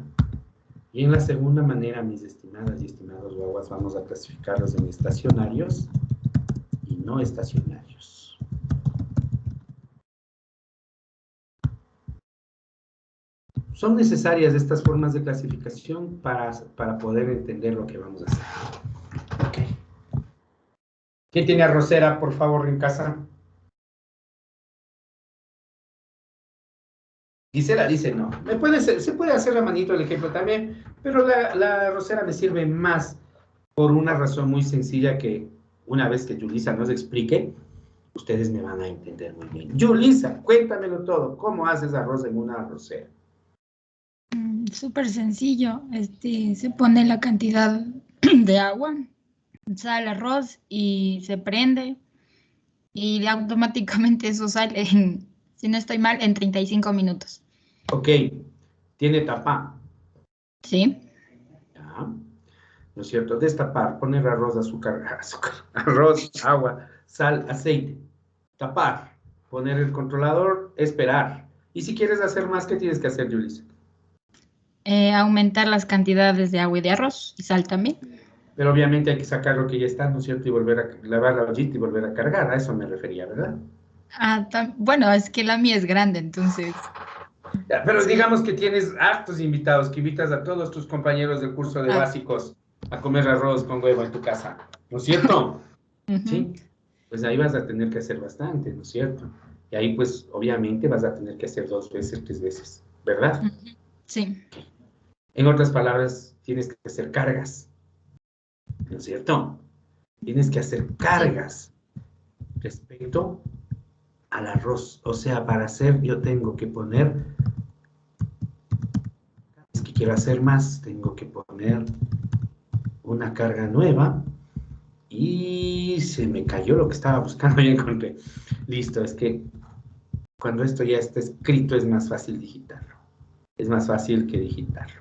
Y en la segunda manera, mis estimadas y estimados guaguas, vamos a clasificarlos en estacionarios y no estacionarios. Son necesarias estas formas de clasificación para poder entender lo que vamos a hacer. Ok. ¿Quién tiene arrocera, por favor, en casa? Gisela dice no. Se puede hacer la manito el ejemplo también, pero la arrocera me sirve más por una razón muy sencilla que una vez que Yulisa nos explique, ustedes me van a entender muy bien. Yulisa, cuéntamelo todo. ¿Cómo haces arroz en una arrocera? Súper sencillo. Se pone la cantidad de agua, sale el arroz y se prende. Y automáticamente eso sale, si no estoy mal, en 35 minutos. Ok. ¿Tiene tapa? Sí. Ya. ¿No es cierto? Destapar, poner arroz, arroz, agua, sal, aceite. Tapar, poner el controlador, esperar. Y si quieres hacer más, ¿qué tienes que hacer, Yulisa? Aumentar las cantidades de agua y de arroz y sal también. Pero obviamente hay que sacar lo que ya está, ¿no es cierto? Y volver a lavar la ollita y volver a cargar. A eso me refería, ¿verdad? Bueno, es que la mía es grande, entonces. Ya, pero digamos que tienes hartos invitados, que invitas a todos tus compañeros del curso de básicos a comer arroz con huevo en tu casa, ¿no es cierto? Sí. Pues ahí vas a tener que hacer bastante, ¿no es cierto? Y ahí pues obviamente vas a tener que hacer 2 veces, 3 veces, ¿verdad? Sí. En otras palabras, tienes que hacer cargas, ¿no es cierto? Tienes que hacer cargas respecto al arroz. O sea, para hacer yo tengo que poner, es que quiero hacer más, tengo que poner una carga nueva y se me cayó lo que estaba buscando y encontré. Listo, es que cuando esto ya está escrito es más fácil digitarlo. Es más fácil que digitarlo.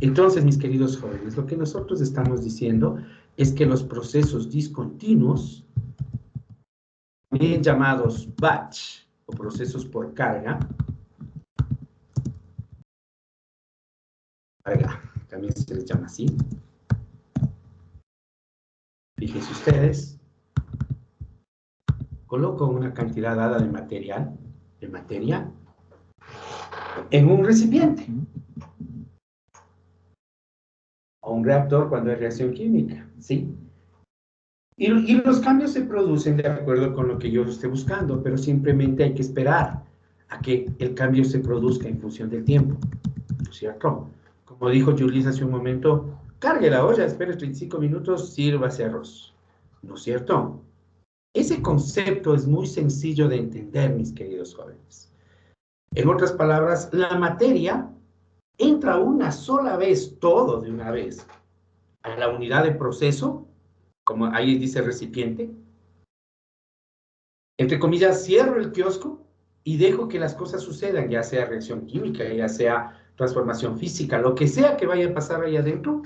Entonces, mis queridos jóvenes, lo que nosotros estamos diciendo es que los procesos discontinuos, bien llamados batch o procesos por carga, también se les llama así. Fíjense ustedes, coloco una cantidad dada de materia, en un recipiente o un reactor cuando hay reacción química, ¿sí? Y los cambios se producen de acuerdo con lo que yo esté buscando, pero simplemente hay que esperar a que el cambio se produzca en función del tiempo, ¿no es cierto? Como dijo Yulisa hace un momento, cargue la olla, espere 35 minutos, sírvase arroz, ¿no es cierto? Ese concepto es muy sencillo de entender, mis queridos jóvenes. En otras palabras, la materia entra una sola vez, todo de una vez, a la unidad de proceso, como ahí dice recipiente. Entre comillas, cierro el kiosco y dejo que las cosas sucedan, ya sea reacción química, ya sea transformación física, lo que sea que vaya a pasar ahí adentro,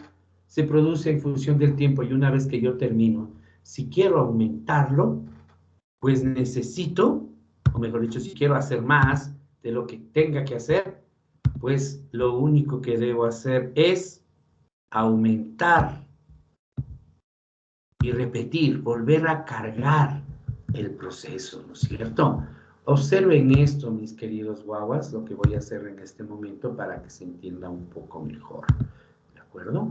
se produce en función del tiempo y una vez que yo termino, si quiero aumentarlo, pues necesito, o mejor dicho, si quiero hacer más de lo que tenga que hacer, pues lo único que debo hacer es aumentar y repetir, volver a cargar el proceso, ¿no es cierto? Observen esto, mis queridos guaguas, lo que voy a hacer en este momento para que se entienda un poco mejor, ¿de acuerdo?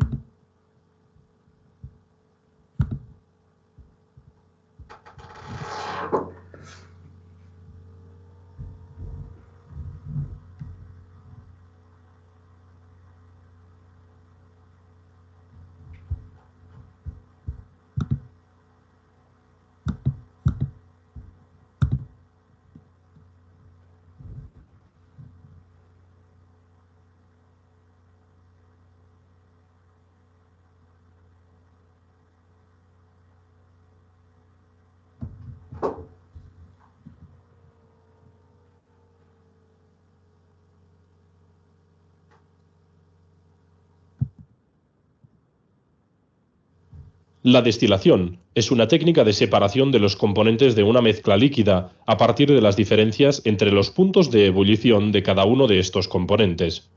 La destilación es una técnica de separación de los componentes de una mezcla líquida a partir de las diferencias entre los puntos de ebullición de cada uno de estos componentes.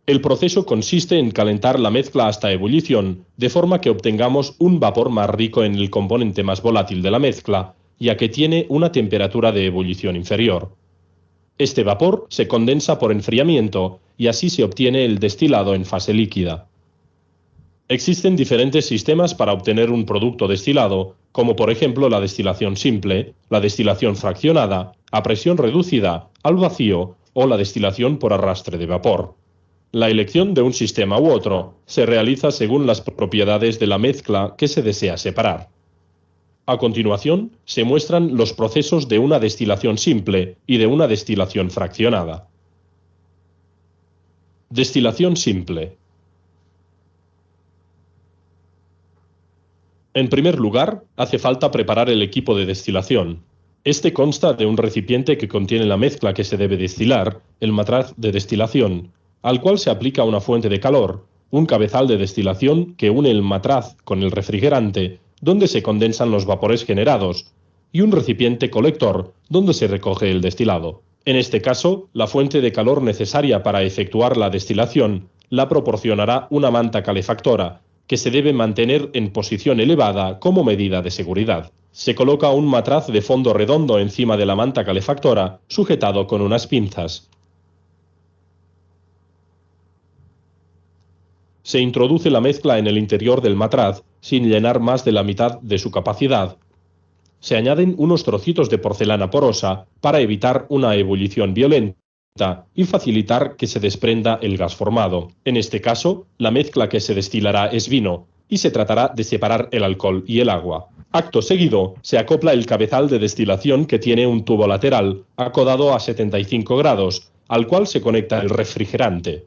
El proceso consiste en calentar la mezcla hasta ebullición, de forma que obtengamos un vapor más rico en el componente más volátil de la mezcla, ya que tiene una temperatura de ebullición inferior. Este vapor se condensa por enfriamiento y así se obtiene el destilado en fase líquida. Existen diferentes sistemas para obtener un producto destilado, como por ejemplo la destilación simple, la destilación fraccionada, a presión reducida, al vacío o la destilación por arrastre de vapor. La elección de un sistema u otro se realiza según las propiedades de la mezcla que se desea separar. A continuación, se muestran los procesos de una destilación simple y de una destilación fraccionada. Destilación simple. En primer lugar, hace falta preparar el equipo de destilación. Este consta de un recipiente que contiene la mezcla que se debe destilar, el matraz de destilación, al cual se aplica una fuente de calor, un cabezal de destilación que une el matraz con el refrigerante, donde se condensan los vapores generados, y un recipiente colector, donde se recoge el destilado. En este caso, la fuente de calor necesaria para efectuar la destilación la proporcionará una manta calefactora, que se debe mantener en posición elevada como medida de seguridad. Se coloca un matraz de fondo redondo encima de la manta calefactora, sujetado con unas pinzas. Se introduce la mezcla en el interior del matraz, sin llenar más de la mitad de su capacidad. Se añaden unos trocitos de porcelana porosa para evitar una ebullición violenta y facilitar que se desprenda el gas formado. En este caso, la mezcla que se destilará es vino, y se tratará de separar el alcohol y el agua. Acto seguido, se acopla el cabezal de destilación que tiene un tubo lateral, acodado a 75 grados, al cual se conecta el refrigerante.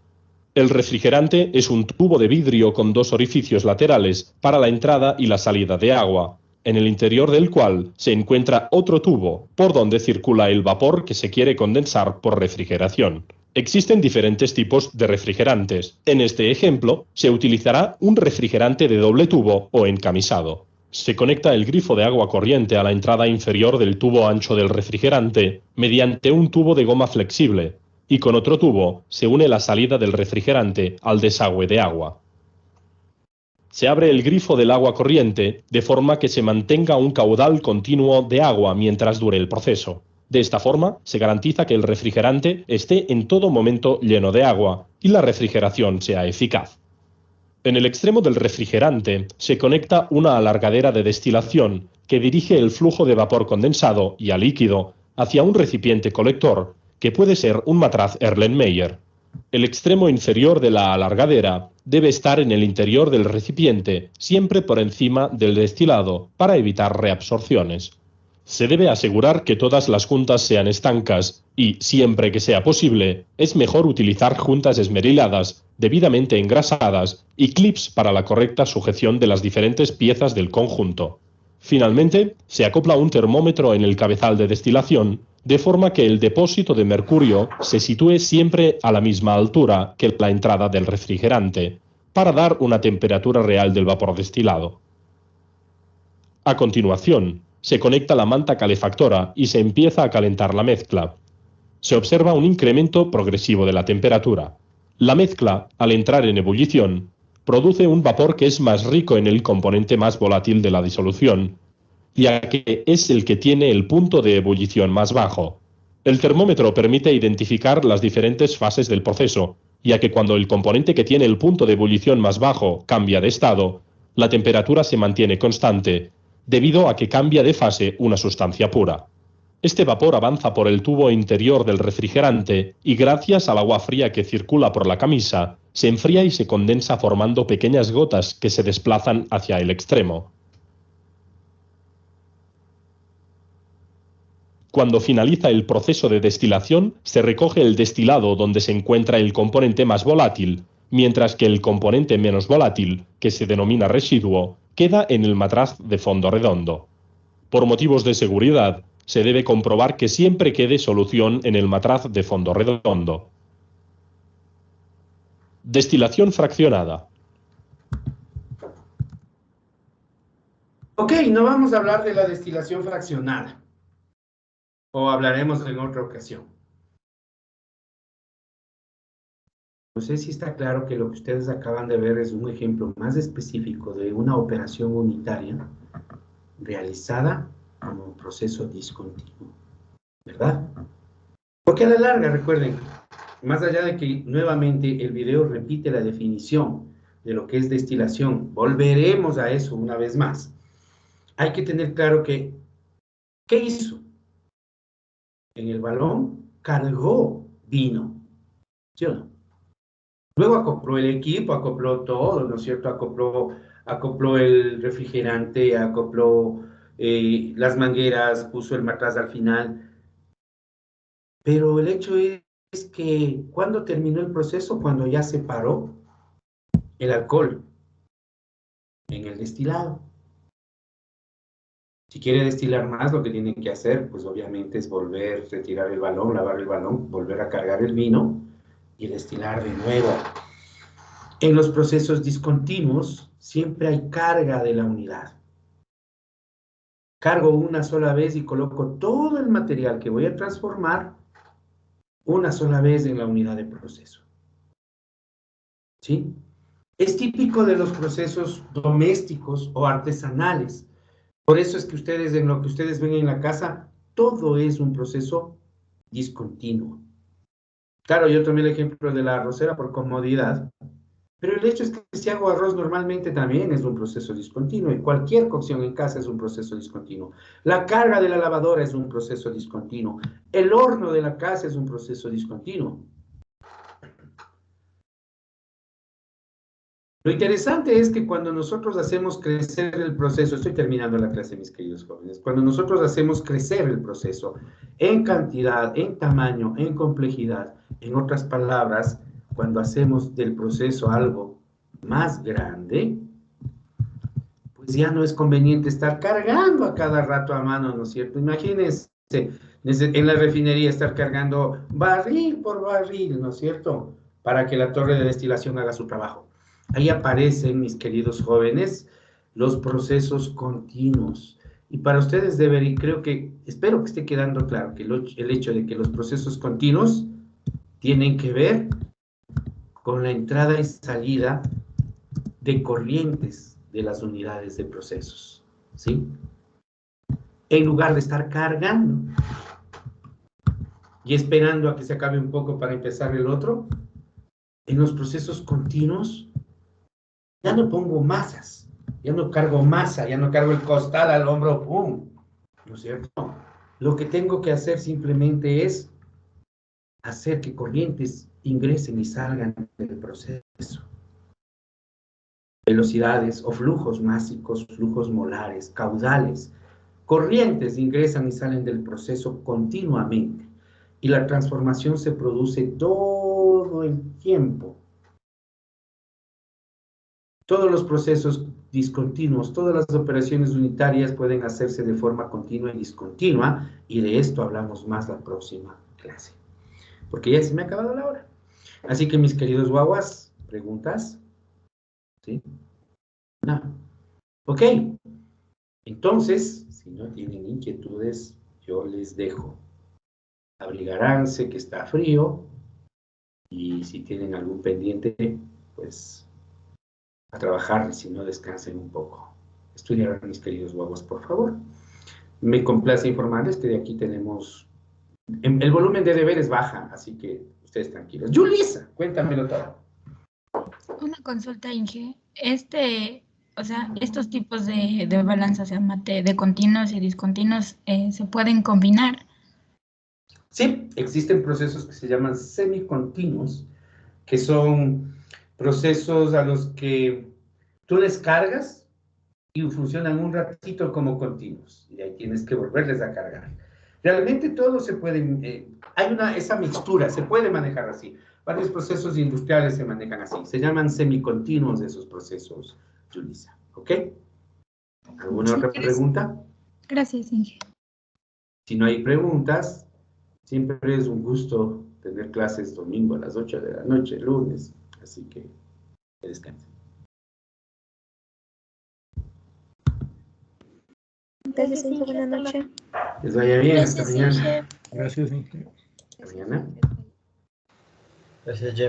El refrigerante es un tubo de vidrio con dos orificios laterales para la entrada y la salida de agua, en el interior del cual se encuentra otro tubo, por donde circula el vapor que se quiere condensar por refrigeración. Existen diferentes tipos de refrigerantes. En este ejemplo, se utilizará un refrigerante de doble tubo o encamisado. Se conecta el grifo de agua corriente a la entrada inferior del tubo ancho del refrigerante mediante un tubo de goma flexible, y con otro tubo se une la salida del refrigerante al desagüe de agua. Se abre el grifo del agua corriente de forma que se mantenga un caudal continuo de agua mientras dure el proceso. De esta forma, se garantiza que el refrigerante esté en todo momento lleno de agua y la refrigeración sea eficaz. En el extremo del refrigerante se conecta una alargadera de destilación que dirige el flujo de vapor condensado y a líquido hacia un recipiente colector, que puede ser un matraz Erlenmeyer. El extremo inferior de la alargadera debe estar en el interior del recipiente, siempre por encima del destilado, para evitar reabsorciones. Se debe asegurar que todas las juntas sean estancas y, siempre que sea posible, es mejor utilizar juntas esmeriladas, debidamente engrasadas y clips para la correcta sujeción de las diferentes piezas del conjunto. Finalmente, se acopla un termómetro en el cabezal de destilación, de forma que el depósito de mercurio se sitúe siempre a la misma altura que la entrada del refrigerante, para dar una temperatura real del vapor destilado. A continuación, se conecta la manta calefactora y se empieza a calentar la mezcla. Se observa un incremento progresivo de la temperatura. La mezcla, al entrar en ebullición, produce un vapor que es más rico en el componente más volátil de la disolución, ya que es el que tiene el punto de ebullición más bajo. El termómetro permite identificar las diferentes fases del proceso, ya que cuando el componente que tiene el punto de ebullición más bajo cambia de estado, la temperatura se mantiene constante, debido a que cambia de fase una sustancia pura. Este vapor avanza por el tubo interior del refrigerante y gracias al agua fría que circula por la camisa, se enfría y se condensa formando pequeñas gotas que se desplazan hacia el extremo. Cuando finaliza el proceso de destilación, se recoge el destilado donde se encuentra el componente más volátil, mientras que el componente menos volátil, que se denomina residuo, queda en el matraz de fondo redondo. Por motivos de seguridad, se debe comprobar que siempre quede solución en el matraz de fondo redondo. Destilación fraccionada. Ok, no vamos a hablar de la destilación fraccionada. O hablaremos en otra ocasión. No sé si está claro que lo que ustedes acaban de ver es un ejemplo más específico de una operación unitaria realizada como un proceso discontinuo, ¿verdad? Porque a la larga, recuerden, más allá de que nuevamente el video repite la definición de lo que es destilación, volveremos a eso una vez más. Hay que tener claro que, ¿qué hizo? En el balón cargó vino, ¿sí o no? Luego acopló el equipo, acopló todo, ¿no es cierto? Acopló el refrigerante, acopló las mangueras, puso el matraz al final. Pero el hecho es que cuando terminó el proceso, cuando ya se paró el alcohol en el destilado. Si quiere destilar más, lo que tiene que hacer, pues obviamente es volver, retirar el balón, lavar el balón, volver a cargar el vino y destilar de nuevo. En los procesos discontinuos siempre hay carga de la unidad. Cargo una sola vez y coloco todo el material que voy a transformar una sola vez en la unidad de proceso. ¿Sí? Es típico de los procesos domésticos o artesanales. Por eso es que ustedes, en lo que ustedes ven en la casa, todo es un proceso discontinuo. Claro, yo tomé el ejemplo de la arrocera por comodidad, pero el hecho es que si hago arroz normalmente también es un proceso discontinuo y cualquier cocción en casa es un proceso discontinuo. La carga de la lavadora es un proceso discontinuo. El horno de la casa es un proceso discontinuo. Lo interesante es que cuando nosotros hacemos crecer el proceso, estoy terminando la clase, mis queridos jóvenes, cuando nosotros hacemos crecer el proceso en cantidad, en tamaño, en complejidad, en otras palabras, cuando hacemos del proceso algo más grande, pues ya no es conveniente estar cargando a cada rato a mano, ¿no es cierto? Imagínense en la refinería estar cargando barril por barril, ¿no es cierto? Para que la torre de destilación haga su trabajo. Ahí aparecen, mis queridos jóvenes, los procesos continuos. Y para ustedes espero que esté quedando claro que el hecho de que los procesos continuos tienen que ver con la entrada y salida de corrientes de las unidades de procesos, ¿sí? En lugar de estar cargando y esperando a que se acabe un poco para empezar el otro, en los procesos continuos ya no pongo masas, ya no cargo masa, ya no cargo el costal al hombro, ¡pum! ¿No es cierto? Lo que tengo que hacer simplemente es hacer que corrientes ingresen y salgan del proceso. Velocidades o flujos másicos, flujos molares, caudales, corrientes ingresan y salen del proceso continuamente. Y la transformación se produce todo el tiempo. Todos los procesos discontinuos, todas las operaciones unitarias pueden hacerse de forma continua y discontinua, y de esto hablamos más la próxima clase. Porque ya se me ha acabado la hora. Así que, mis queridos guaguas, ¿preguntas? ¿Sí? No. Ok. Entonces, si no tienen inquietudes, yo les dejo. Abrigaránse que está frío, y si tienen algún pendiente, pues a trabajar, si no descansen un poco. Estudiar, mis queridos guaguas, por favor. Me complace informarles que de aquí tenemos... El volumen de deberes baja, así que ustedes tranquilos. Julissa, cuéntamelo todo. Una consulta, Inge. Estos tipos de balanzas de continuos y discontinuos se pueden combinar. Sí, existen procesos que se llaman semicontinuos, que son procesos a los que tú descargas y funcionan un ratito como continuos, y ahí tienes que volverles a cargar. Realmente todo se puede, esa mixtura, se puede manejar así. Varios procesos industriales se manejan así, se llaman semicontinuos esos procesos, Julissa, ¿ok? ¿Alguna otra pregunta? Gracias, Inge. Si no hay preguntas, siempre es un gusto tener clases domingo a las 8 de la noche, lunes, así que descansen. Gracias, Inge. Buenas noches. Les vaya bien. Hasta mañana. Gracias, Inge. Hasta mañana. Gracias, Jem.